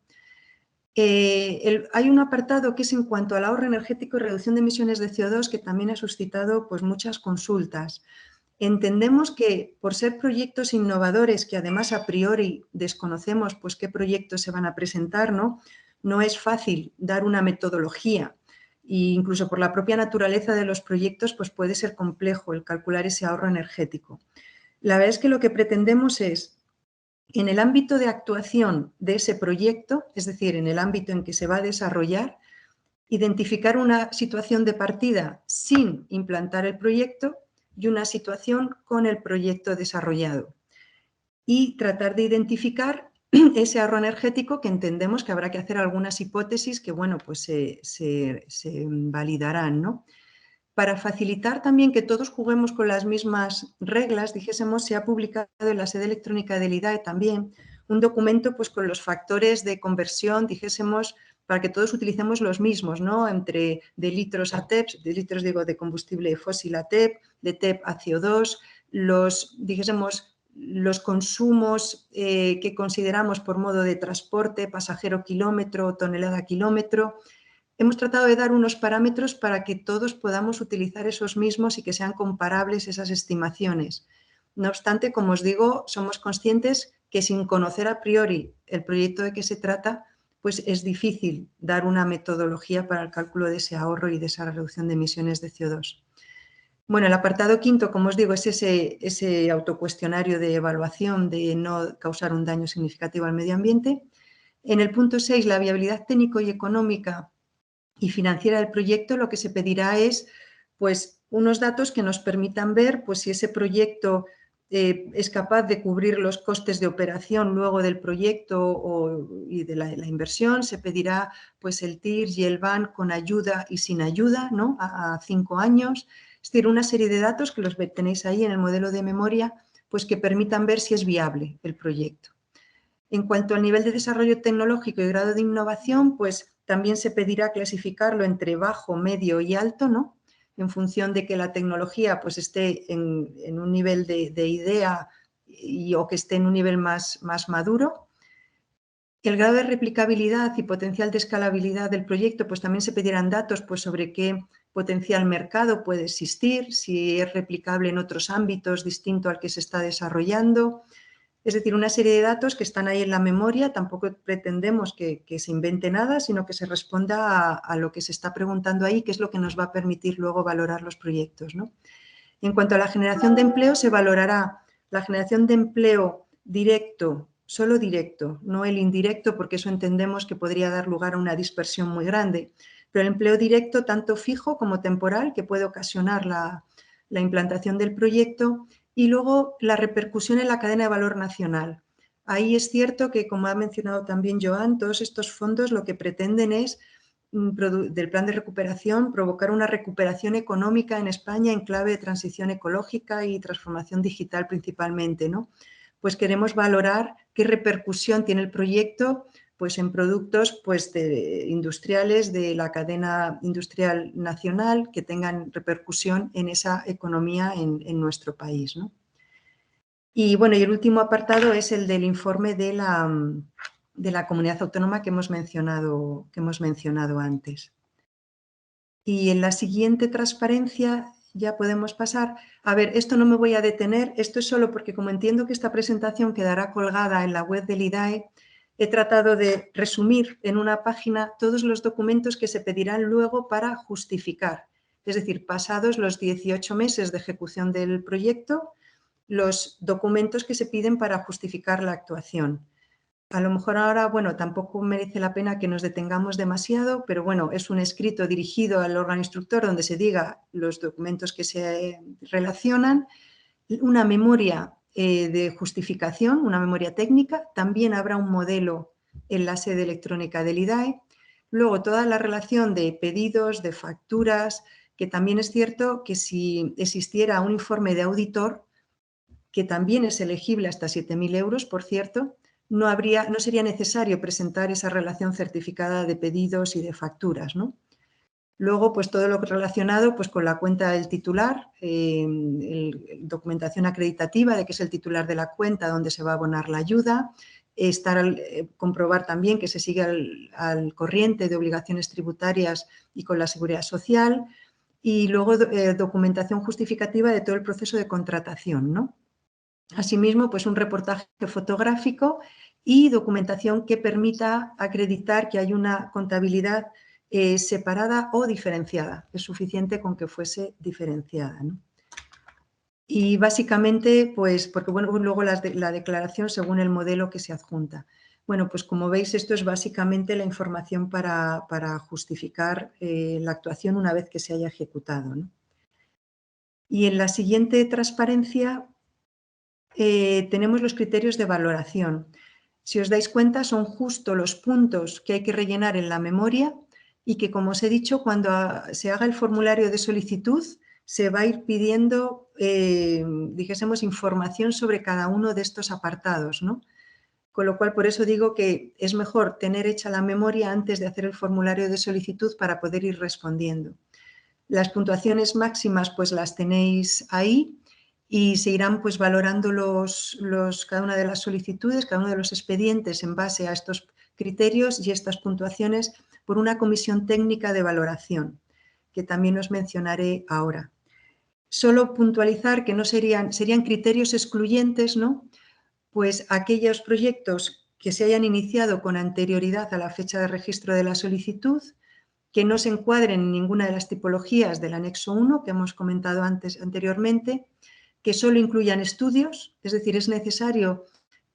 Hay un apartado que es en cuanto al ahorro energético y reducción de emisiones de CO2 que también ha suscitado pues, muchas consultas. Entendemos que por ser proyectos innovadores, que además a priori desconocemos pues, qué proyectos se van a presentar, no es fácil dar una metodología e incluso por la propia naturaleza de los proyectos pues, puede ser complejo el calcular ese ahorro energético. La verdad es que lo que pretendemos es, en el ámbito de actuación de ese proyecto, es decir, en el ámbito en que se va a desarrollar, identificar una situación de partida sin implantar el proyecto y una situación con el proyecto desarrollado. Y tratar de identificar ese ahorro energético que entendemos que habrá que hacer algunas hipótesis que, bueno, pues se validarán, ¿no? Para facilitar también que todos juguemos con las mismas reglas, dijésemos, se ha publicado en la sede electrónica del IDAE también un documento pues, con los factores de conversión, dijésemos, para que todos utilicemos los mismos, ¿no? Entre de litros a TEP, de litros digo de combustible fósil a TEP, de TEP a CO2, dijésemos, los consumos que consideramos por modo de transporte, pasajero kilómetro, tonelada kilómetro. Hemos tratado de dar unos parámetros para que todos podamos utilizar esos mismos y que sean comparables esas estimaciones. No obstante, como os digo, somos conscientes que sin conocer a priori el proyecto de que se trata, pues es difícil dar una metodología para el cálculo de ese ahorro y de esa reducción de emisiones de CO2. Bueno, el apartado quinto, como os digo, es ese autocuestionario de evaluación de no causar un daño significativo al medio ambiente. En el punto 6, la viabilidad técnico y económica y financiera del proyecto, lo que se pedirá es pues, unos datos que nos permitan ver pues, si ese proyecto es capaz de cubrir los costes de operación luego del proyecto y de la inversión. Se pedirá pues, el TIR y el BAN con ayuda y sin ayuda, ¿no? a 5 años. Es decir, una serie de datos que los tenéis ahí en el modelo de memoria, pues que permitan ver si es viable el proyecto. En cuanto al nivel de desarrollo tecnológico y grado de innovación, pues también se pedirá clasificarlo entre bajo, medio y alto, ¿no? En función de que la tecnología pues, esté en un nivel de idea o que esté en un nivel más maduro. El grado de replicabilidad y potencial de escalabilidad del proyecto, pues también se pedirán datos pues, sobre qué potencial mercado puede existir, si es replicable en otros ámbitos distinto al que se está desarrollando. Es decir, una serie de datos que están ahí en la memoria, tampoco pretendemos que se invente nada, sino que se responda a lo que se está preguntando ahí, que es lo que nos va a permitir luego valorar los proyectos, ¿no? En cuanto a la generación de empleo, se valorará la generación de empleo directo, solo directo, no el indirecto, porque eso entendemos que podría dar lugar a una dispersión muy grande, pero el empleo directo, tanto fijo como temporal, que puede ocasionar la implantación del proyecto, y luego la repercusión en la cadena de valor nacional. Ahí es cierto que, como ha mencionado también Joan, todos estos fondos lo que pretenden es, del plan de recuperación, provocar una recuperación económica en España en clave de transición ecológica y transformación digital principalmente, ¿no? Pues queremos valorar qué repercusión tiene el proyecto pues en productos pues, industriales de la cadena industrial nacional que tengan repercusión en esa economía en nuestro país, ¿no? Y bueno, y el último apartado es el del informe de la comunidad autónoma que hemos mencionado antes. Y en la siguiente transparencia ya podemos pasar. A ver, esto no me voy a detener, esto es solo porque como entiendo que esta presentación quedará colgada en la web del IDAE, he tratado de resumir en una página todos los documentos que se pedirán luego para justificar. Es decir, pasados los 18 meses de ejecución del proyecto, los documentos que se piden para justificar la actuación. A lo mejor ahora, bueno, tampoco merece la pena que nos detengamos demasiado, pero bueno, es un escrito dirigido al órgano instructor donde se diga los documentos que se relacionan, una memoria de justificación, una memoria técnica, también habrá un modelo en la sede electrónica del IDAE, luego toda la relación de pedidos, de facturas, que también es cierto que si existiera un informe de auditor, que también es elegible hasta 7.000 euros, por cierto, no sería necesario presentar esa relación certificada de pedidos y de facturas, ¿no? Luego, pues todo lo relacionado pues, con la cuenta del titular, documentación acreditativa de que es el titular de la cuenta donde se va a abonar la ayuda, comprobar también que se sigue al corriente de obligaciones tributarias y con la seguridad social, y luego documentación justificativa de todo el proceso de contratación, ¿no? Asimismo, pues un reportaje fotográfico y documentación que permita acreditar que hay una contabilidad separada o diferenciada. Es suficiente con que fuese diferenciada, ¿no? Y básicamente, pues, porque bueno, luego la declaración según el modelo que se adjunta. Bueno, pues como veis, esto es básicamente la información para justificar la actuación una vez que se haya ejecutado, ¿no? Y en la siguiente transparencia tenemos los criterios de valoración. Si os dais cuenta, son justo los puntos que hay que rellenar en la memoria y que, como os he dicho, cuando se haga el formulario de solicitud, se va a ir pidiendo, dijésemos, información sobre cada uno de estos apartados, ¿no? Con lo cual, por eso digo que es mejor tener hecha la memoria antes de hacer el formulario de solicitud para poder ir respondiendo. Las puntuaciones máximas, pues las tenéis ahí y se irán pues valorando cada una de las solicitudes, cada uno de los expedientes en base a estos criterios y estas puntuaciones por una comisión técnica de valoración, que también os mencionaré ahora. Solo puntualizar que no serían criterios excluyentes, ¿no? Pues aquellos proyectos que se hayan iniciado con anterioridad a la fecha de registro de la solicitud, que no se encuadren en ninguna de las tipologías del anexo 1 que hemos comentado anteriormente, que solo incluyan estudios, es decir, es necesario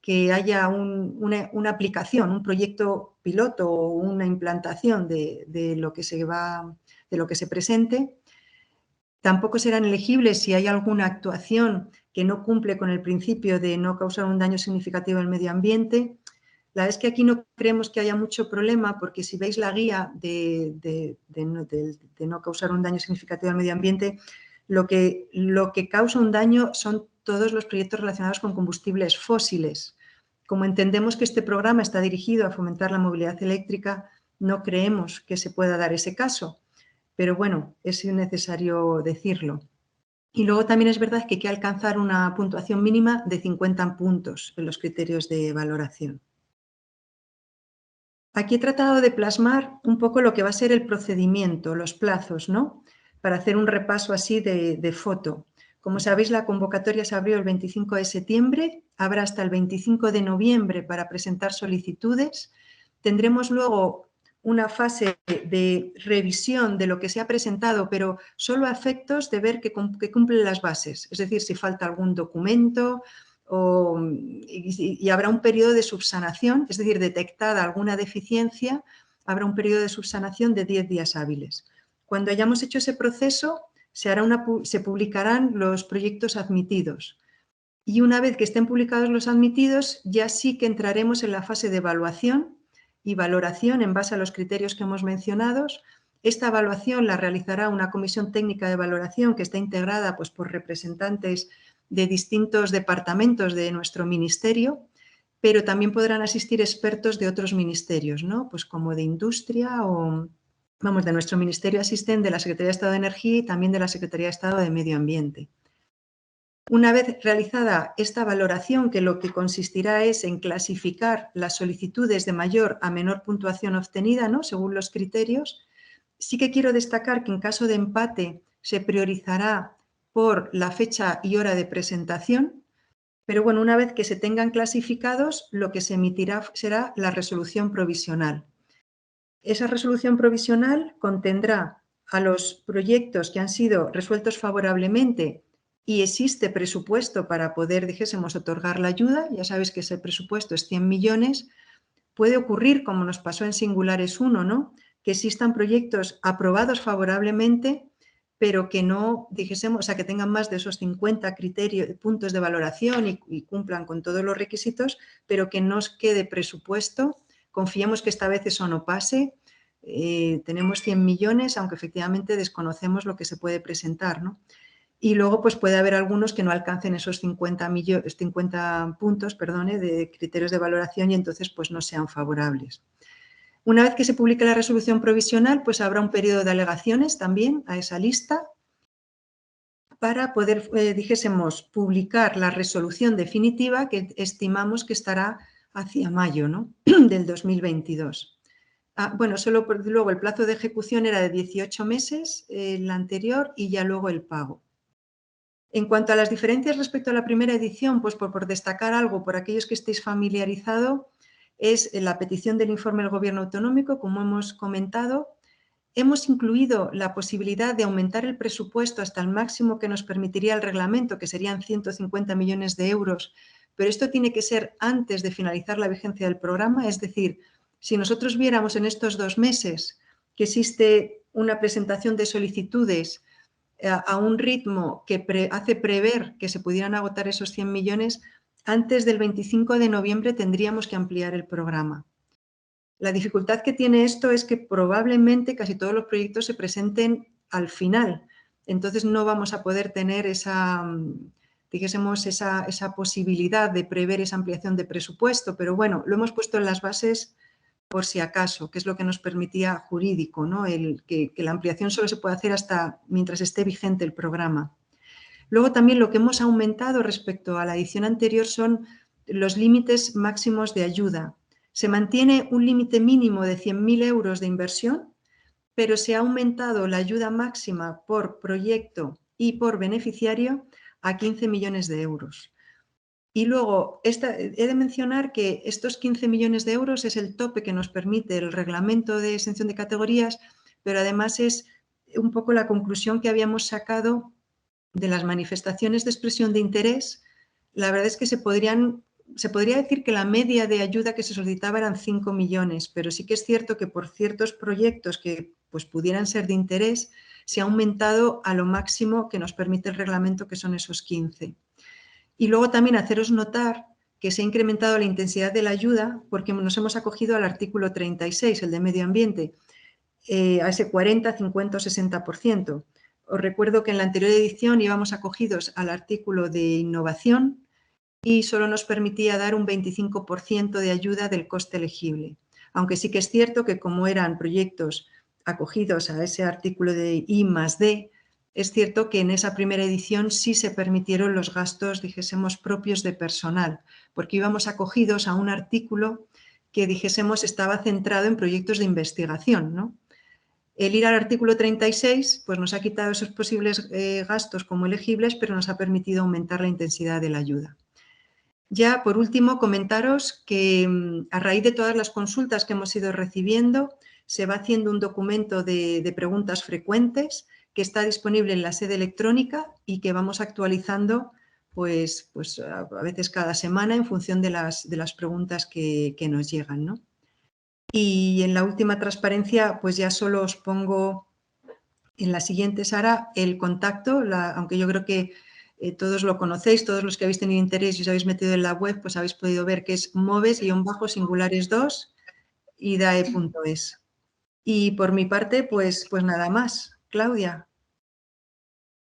que haya una aplicación, un proyecto piloto o una implantación de lo que se presente. Tampoco serán elegibles si hay alguna actuación que no cumple con el principio de no causar un daño significativo al medio ambiente. La verdad es que aquí no creemos que haya mucho problema porque si veis la guía de no causar un daño significativo al medio ambiente, lo que causa un daño son todos los proyectos relacionados con combustibles fósiles. Como entendemos que este programa está dirigido a fomentar la movilidad eléctrica, no creemos que se pueda dar ese caso. Pero bueno, es necesario decirlo. Y luego también es verdad que hay que alcanzar una puntuación mínima de 50 puntos en los criterios de valoración. Aquí he tratado de plasmar un poco lo que va a ser el procedimiento, los plazos, ¿no? Para hacer un repaso así de foto. Como sabéis, la convocatoria se abrió el 25 de septiembre, habrá hasta el 25 de noviembre para presentar solicitudes. Tendremos luego una fase de revisión de lo que se ha presentado, pero solo a efectos de ver que cumplen las bases, es decir, si falta algún documento y habrá un periodo de subsanación, es decir, detectada alguna deficiencia, habrá un periodo de subsanación de 10 días hábiles. Cuando hayamos hecho ese proceso, se publicarán los proyectos admitidos. Y una vez que estén publicados los admitidos, ya sí que entraremos en la fase de evaluación y valoración en base a los criterios que hemos mencionado. Esta evaluación la realizará una comisión técnica de valoración que está integrada pues, por representantes de distintos departamentos de nuestro ministerio, pero también podrán asistir expertos de otros ministerios, ¿no? Pues como de industria o, vamos, de nuestro ministerio asisten de la Secretaría de Estado de Energía y también de la Secretaría de Estado de Medio Ambiente. Una vez realizada esta valoración, que lo que consistirá es en clasificar las solicitudes de mayor a menor puntuación obtenida, ¿no? Según los criterios, sí que quiero destacar que en caso de empate se priorizará por la fecha y hora de presentación, pero bueno, una vez que se tengan clasificados, lo que se emitirá será la resolución provisional. Esa resolución provisional contendrá a los proyectos que han sido resueltos favorablemente y existe presupuesto para poder, dijésemos, otorgar la ayuda. Ya sabéis que ese presupuesto es 100 millones. Puede ocurrir, como nos pasó en Singulares 1, ¿no? Que existan proyectos aprobados favorablemente, pero que no, dijésemos, o sea, que tengan más de esos 50 puntos de valoración y cumplan con todos los requisitos, pero que no os quede presupuesto. Confiemos que esta vez eso no pase. Tenemos 100 millones, aunque efectivamente desconocemos lo que se puede presentar, ¿no? Y luego pues puede haber algunos que no alcancen esos 50 puntos de criterios de valoración y entonces pues no sean favorables. Una vez que se publique la resolución provisional, pues habrá un periodo de alegaciones también a esa lista para poder, dijésemos, publicar la resolución definitiva que estimamos que estará hacia mayo, ¿no? del 2022. Bueno, luego el plazo de ejecución era de 18 meses, el anterior, y ya luego el pago. En cuanto a las diferencias respecto a la primera edición, pues por destacar algo, por aquellos que estéis familiarizados, es la petición del informe del Gobierno Autonómico, como hemos comentado. Hemos incluido la posibilidad de aumentar el presupuesto hasta el máximo que nos permitiría el reglamento, que serían 150 millones de euros, pero esto tiene que ser antes de finalizar la vigencia del programa, es decir, si nosotros viéramos en estos 2 meses que existe una presentación de solicitudes a un ritmo que hace prever que se pudieran agotar esos 100 millones, antes del 25 de noviembre tendríamos que ampliar el programa. La dificultad que tiene esto es que probablemente casi todos los proyectos se presenten al final, entonces no vamos a poder tener esa posibilidad de prever esa ampliación de presupuesto, pero bueno, lo hemos puesto en las bases por si acaso, que es lo que nos permitía jurídico, ¿no? Que la ampliación solo se puede hacer hasta mientras esté vigente el programa. Luego también lo que hemos aumentado respecto a la edición anterior son los límites máximos de ayuda. Se mantiene un límite mínimo de 100.000 euros de inversión, pero se ha aumentado la ayuda máxima por proyecto y por beneficiario a 15 millones de euros. Y luego, he de mencionar que estos 15 millones de euros es el tope que nos permite el reglamento de exención de categorías, pero además es un poco la conclusión que habíamos sacado de las manifestaciones de expresión de interés. La verdad es que se podría decir que la media de ayuda que se solicitaba eran 5 millones, pero sí que es cierto que por ciertos proyectos que pues, pudieran ser de interés, se ha aumentado a lo máximo que nos permite el reglamento, que son esos 15. Y luego también haceros notar que se ha incrementado la intensidad de la ayuda porque nos hemos acogido al artículo 36, el de medio ambiente, a ese 40, 50 o 60%. Os recuerdo que en la anterior edición íbamos acogidos al artículo de innovación y solo nos permitía dar un 25% de ayuda del coste elegible. Aunque sí que es cierto que como eran proyectos acogidos a ese artículo de I+D, es cierto que en esa primera edición sí se permitieron los gastos, dijésemos, propios de personal, porque íbamos acogidos a un artículo que, dijésemos, estaba centrado en proyectos de investigación, ¿no? El ir al artículo 36 pues nos ha quitado esos posibles gastos como elegibles, pero nos ha permitido aumentar la intensidad de la ayuda. Ya, por último, comentaros que a raíz de todas las consultas que hemos ido recibiendo, se va haciendo un documento de preguntas frecuentes que está disponible en la sede electrónica y que vamos actualizando pues a veces cada semana en función de las preguntas que nos llegan, ¿no? Y en la última transparencia, pues ya solo os pongo en la siguiente, Sara, el contacto, aunque yo creo que todos lo conocéis, todos los que habéis tenido interés y os habéis metido en la web, pues habéis podido ver que es moves-singulares2 idae.es. Y por mi parte, pues nada más. Claudia.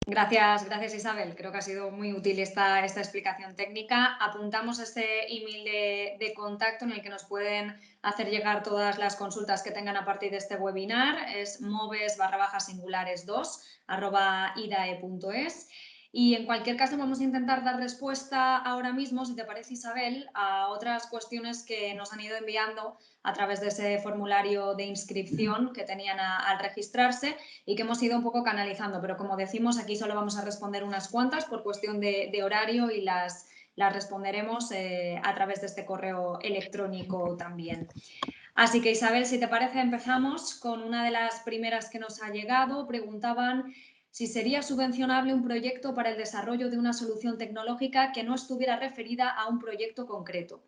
Gracias Isabel. Creo que ha sido muy útil esta explicación técnica. Apuntamos este email de contacto en el que nos pueden hacer llegar todas las consultas que tengan a partir de este webinar. Es moves_singulares2@idae.es. Y en cualquier caso vamos a intentar dar respuesta ahora mismo, si te parece Isabel, a otras cuestiones que nos han ido enviando a través de ese formulario de inscripción que tenían al registrarse y que hemos ido un poco canalizando. Pero como decimos, aquí solo vamos a responder unas cuantas por cuestión de horario y las responderemos a través de este correo electrónico también. Así que Isabel, si te parece, empezamos con una de las primeras que nos ha llegado. Preguntaban si sería subvencionable un proyecto para el desarrollo de una solución tecnológica que no estuviera referida a un proyecto concreto.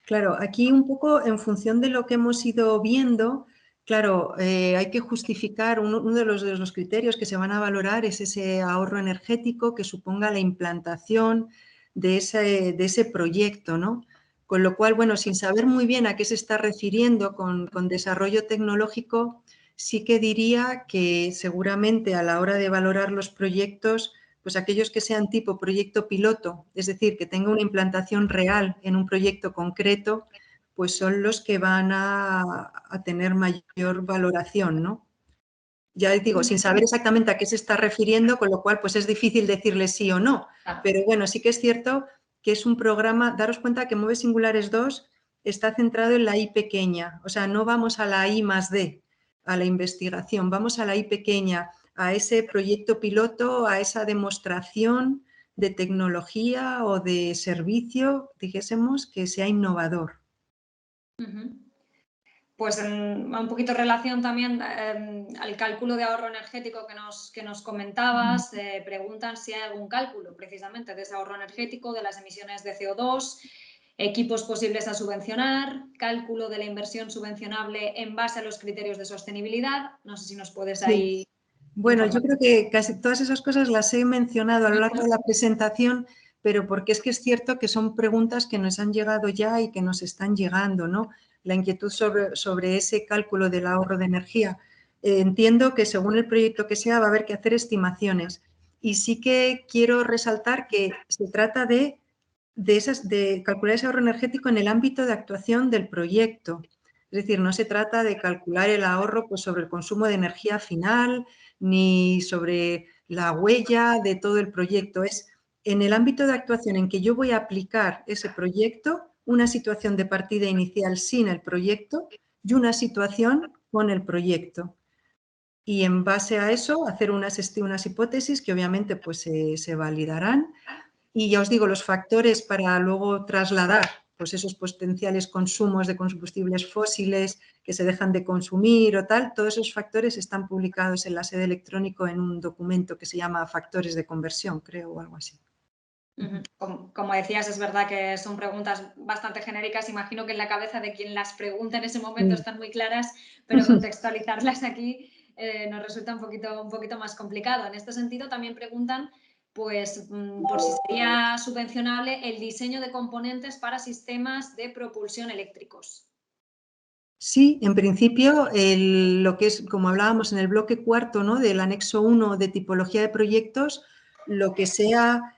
Claro, aquí un poco en función de lo que hemos ido viendo, claro, hay que justificar, uno de los criterios que se van a valorar es ese ahorro energético que suponga la implantación de ese proyecto, ¿no? Con lo cual, bueno, sin saber muy bien a qué se está refiriendo con desarrollo tecnológico, sí que diría que seguramente a la hora de valorar los proyectos, pues aquellos que sean tipo proyecto piloto, es decir, que tenga una implantación real en un proyecto concreto, pues son los que van a tener mayor valoración, ¿no? Ya digo, sin saber exactamente a qué se está refiriendo, con lo cual pues es difícil decirle sí o no. Pero bueno, sí que es cierto que es un programa, daros cuenta que MOVES Singulares 2 está centrado en la I pequeña, o sea, no vamos a la I+D, a la investigación, vamos a la I pequeña, a ese proyecto piloto, a esa demostración de tecnología o de servicio, dijésemos, que sea innovador.
Pues un poquito en relación también al cálculo de ahorro energético que nos comentabas, preguntan si hay algún cálculo precisamente de ese ahorro energético, de las emisiones de CO2, equipos posibles a subvencionar, cálculo de la inversión subvencionable en base a los criterios de sostenibilidad. No sé si nos puedes ahí...
Bueno, yo creo que casi todas esas cosas las he mencionado a lo largo de la presentación, pero porque es que es cierto que son preguntas que nos han llegado ya y que nos están llegando, ¿no? La inquietud sobre ese cálculo del ahorro de energía. Entiendo que según el proyecto que sea va a haber que hacer estimaciones y sí que quiero resaltar que se trata de calcular ese ahorro energético en el ámbito de actuación del proyecto. Es decir, no se trata de calcular el ahorro pues, sobre el consumo de energía final ni sobre la huella de todo el proyecto. Es en el ámbito de actuación en que yo voy a aplicar ese proyecto, una situación de partida inicial sin el proyecto y una situación con el proyecto. Y en base a eso, hacer unas hipótesis que obviamente pues, se validarán. Y ya os digo, los factores para luego trasladar pues, esos potenciales consumos de combustibles fósiles que se dejan de consumir o tal, todos esos factores están publicados en la sede electrónico en un documento que se llama Factores de Conversión, creo, o algo así.
Como decías, es verdad que son preguntas bastante genéricas. Imagino que en la cabeza de quien las pregunta en ese momento están muy claras, pero contextualizarlas aquí nos resulta un poquito más complicado. En este sentido, también preguntan pues, por si sería subvencionable el diseño de componentes para sistemas de propulsión eléctricos.
Sí, en principio, lo que es, como hablábamos en el bloque cuarto, ¿no? Del anexo 1 de tipología de proyectos, lo que sea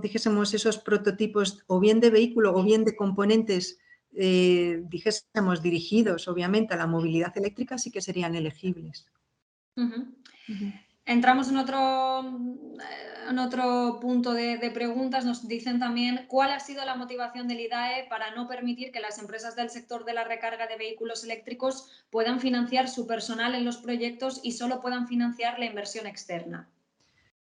dijésemos, esos prototipos o bien de vehículo o bien de componentes, dijésemos, dirigidos obviamente a la movilidad eléctrica, sí que serían elegibles.
Entramos en otro punto de preguntas. Nos dicen también cuál ha sido la motivación del IDAE para no permitir que las empresas del sector de la recarga de vehículos eléctricos puedan financiar su personal en los proyectos y solo puedan financiar la inversión externa.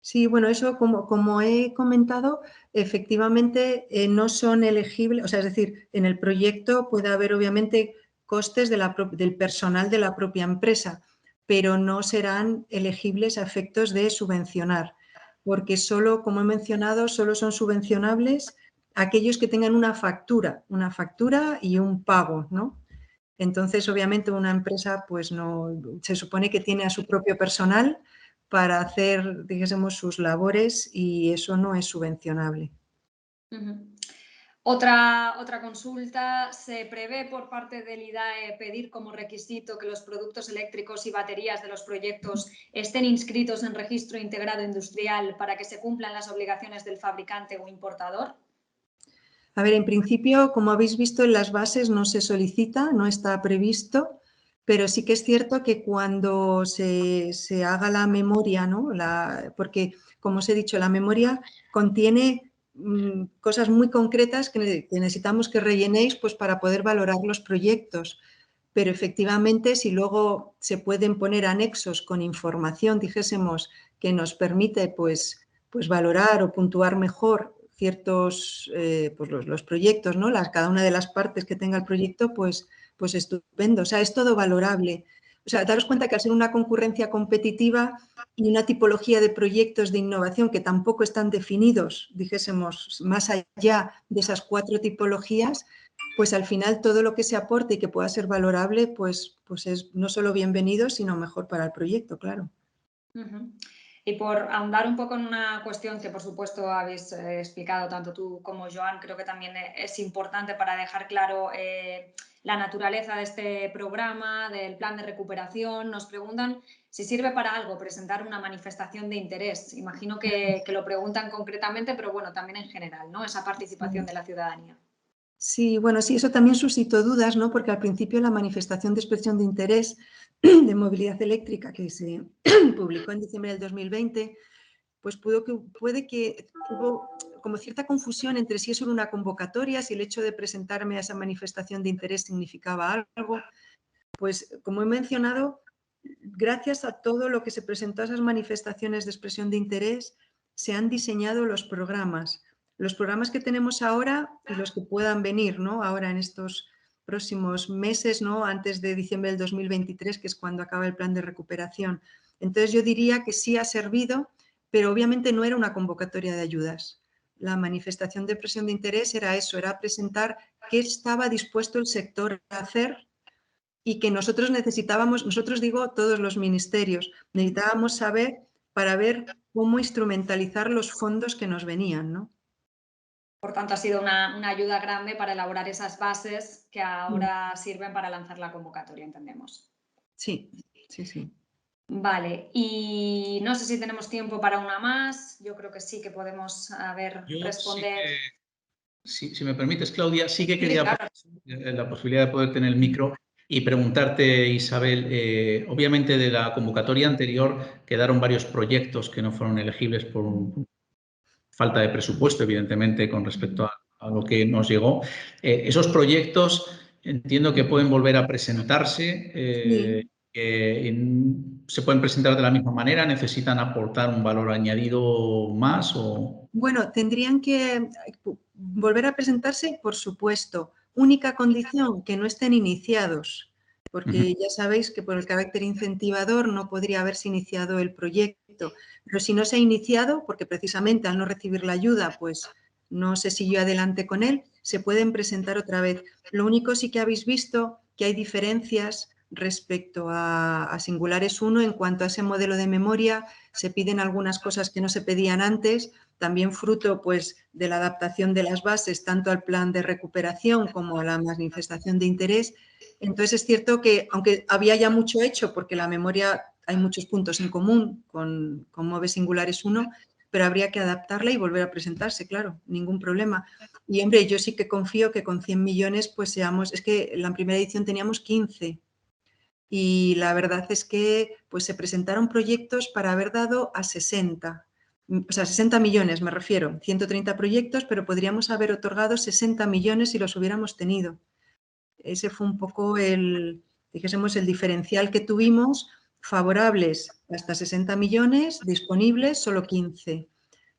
Sí, bueno, eso como he comentado, efectivamente no son elegibles, o sea, es decir, en el proyecto puede haber obviamente costes del personal de la propia empresa, pero no serán elegibles a efectos de subvencionar, porque solo, como he mencionado, solo son subvencionables aquellos que tengan una factura y un pago, ¿no? Entonces, obviamente, una empresa pues no se supone que tiene a su propio personal para hacer, digamos, sus labores y eso no es subvencionable.
Otra consulta, ¿se prevé por parte del IDAE pedir como requisito que los productos eléctricos y baterías de los proyectos estén inscritos en registro integrado industrial para que se cumplan las obligaciones del fabricante o importador?
A ver, en principio, como habéis visto en las bases no se solicita, no está previsto, pero sí que es cierto que cuando se haga la memoria, ¿no? Porque, como os he dicho, la memoria contiene cosas muy concretas que necesitamos que rellenéis pues, para poder valorar los proyectos. Pero efectivamente, si luego se pueden poner anexos con información, dijésemos, que nos permite pues valorar o puntuar mejor ciertos pues los proyectos, ¿no? Cada una de las partes que tenga el proyecto, pues estupendo. O sea, es todo valorable. O sea, daros cuenta que al ser una concurrencia competitiva y una tipología de proyectos de innovación que tampoco están definidos, dijésemos, más allá de esas 4 tipologías, pues al final todo lo que se aporte y que pueda ser valorable, pues es no solo bienvenido, sino mejor para el proyecto, claro.
Y por ahondar un poco en una cuestión que, por supuesto, habéis explicado tanto tú como Joan, creo que también es importante para dejar claro la naturaleza de este programa, del plan de recuperación. Nos preguntan si sirve para algo presentar una manifestación de interés. Imagino que lo preguntan concretamente, pero bueno, también en general, ¿no? Esa participación de la ciudadanía.
Sí, bueno, sí, eso también suscitó dudas, ¿no? Porque al principio la manifestación de expresión de interés de movilidad eléctrica que se publicó en diciembre del 2020, pues puede que como cierta confusión entre si eso era una convocatoria, si el hecho de presentarme a esa manifestación de interés significaba algo. Pues, como he mencionado, gracias a todo lo que se presentó a esas manifestaciones de expresión de interés, se han diseñado los programas. Los programas que tenemos ahora y los que puedan venir, ¿no? Ahora en estos próximos meses, ¿no? Antes de diciembre del 2023, que es cuando acaba el plan de recuperación. Entonces, yo diría que sí ha servido, pero obviamente no era una convocatoria de ayudas. La manifestación de expresión de interés era eso, era presentar qué estaba dispuesto el sector a hacer y que nosotros necesitábamos, nosotros digo todos los ministerios, necesitábamos saber para ver cómo instrumentalizar los fondos que nos venían, ¿no?
Por tanto, ha sido una ayuda grande para elaborar esas bases que ahora sirven para lanzar la convocatoria, entendemos.
Sí, sí, sí.
Vale, y no sé si tenemos tiempo para una más. Yo creo que sí que podemos responder.
Si me permites, Claudia, sí que
Sí,
quería
claro.
la posibilidad de poder tener el micro y preguntarte, Isabel, obviamente de la convocatoria anterior quedaron varios proyectos que no fueron elegibles por falta de presupuesto, evidentemente, con respecto a lo que nos llegó. Esos proyectos entiendo que pueden volver a presentarse.
Sí.
¿Se pueden presentar de la misma manera? ¿Necesitan aportar un valor añadido más?
Bueno, tendrían que volver a presentarse, por supuesto. Única condición, que no estén iniciados, porque ya sabéis que por el carácter incentivador no podría haberse iniciado el proyecto. Pero si no se ha iniciado, porque precisamente al no recibir la ayuda, pues no se siguió adelante con él, se pueden presentar otra vez. Lo único sí que habéis visto que hay diferencias respecto a Singulares 1 en cuanto a ese modelo de memoria. Se piden algunas cosas que no se pedían antes, también fruto pues, de la adaptación de las bases tanto al plan de recuperación como a la manifestación de interés. Entonces es cierto que, aunque había ya mucho hecho, porque la memoria hay muchos puntos en común con MOVE Singulares 1, pero habría que adaptarla y volver a presentarse, claro, ningún problema. Y, hombre, yo sí que confío que con 100 millones pues seamos, es que en la primera edición teníamos 15 y la verdad es que pues se presentaron proyectos para haber dado a 60. O sea, 60 millones me refiero, 130 proyectos, pero podríamos haber otorgado 60 millones si los hubiéramos tenido. Ese fue un poco dijésemos, el diferencial que tuvimos, favorables hasta 60 millones, disponibles solo 15,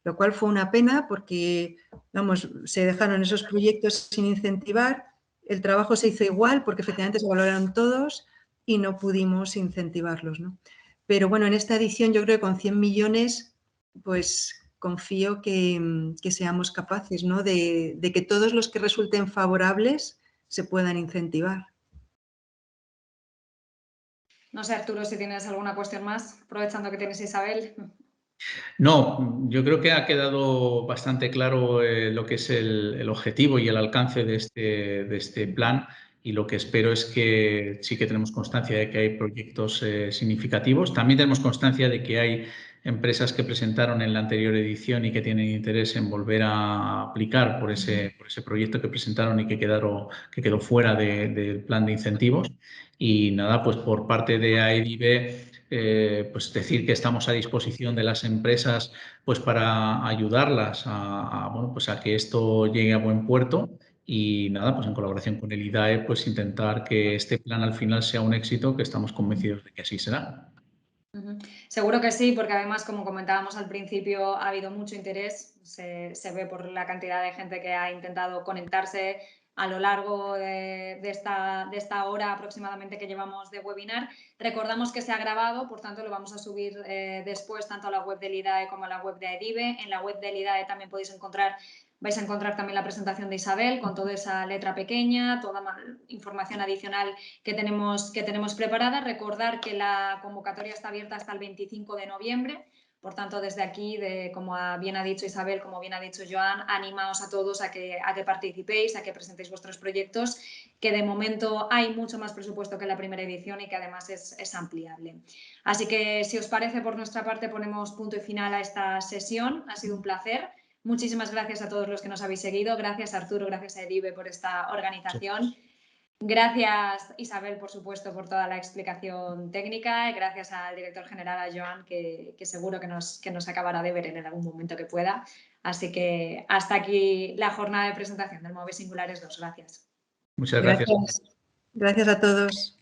lo cual fue una pena porque, vamos, se dejaron esos proyectos sin incentivar, el trabajo se hizo igual porque efectivamente se valoraron todos y no pudimos incentivarlos, ¿no? Pero bueno, en esta edición yo creo que con 100 millones, pues confío que seamos capaces, ¿no? de que todos los que resulten favorables se puedan incentivar.
No sé, Arturo, si tienes alguna cuestión más, aprovechando que tienes a Isabel.
No, yo creo que ha quedado bastante claro lo que es el objetivo y el alcance de este plan, y lo que espero es que sí que tenemos constancia de que hay proyectos significativos. También tenemos constancia de que hay empresas que presentaron en la anterior edición y que tienen interés en volver a aplicar por ese proyecto que presentaron y que quedó fuera del plan de incentivos. Y nada, pues por parte de AEDIB, pues decir que estamos a disposición de las empresas pues para ayudarlas pues a que esto llegue a buen puerto, y nada, pues en colaboración con el IDAE pues intentar que este plan al final sea un éxito, que estamos convencidos de que así será.
Seguro que sí, porque además, como comentábamos al principio, ha habido mucho interés, se ve por la cantidad de gente que ha intentado conectarse a lo largo de esta hora aproximadamente que llevamos de webinar. Recordamos que se ha grabado, por tanto lo vamos a subir después tanto a la web del IDAE como a la web de AEDIB. En la web del IDAE también vais a encontrar también la presentación de Isabel con toda esa letra pequeña, toda información adicional que tenemos preparada. Recordar que la convocatoria está abierta hasta el 25 de noviembre. Por tanto, desde aquí, como bien ha dicho Isabel, como bien ha dicho Joan, animaos a todos a que participéis, a que presentéis vuestros proyectos, que de momento hay mucho más presupuesto que en la primera edición y que además es ampliable. Así que, si os parece, por nuestra parte ponemos punto y final a esta sesión. Ha sido un placer. Muchísimas gracias a todos los que nos habéis seguido. Gracias, Arturo, gracias a AEDIB por esta organización. Gracias, Isabel, por supuesto, por toda la explicación técnica y gracias al director general, a Joan, que seguro que nos acabará de ver en algún momento que pueda. Así que hasta aquí la jornada de presentación del MOVES Singulares 2. Gracias.
Muchas gracias.
Gracias a todos.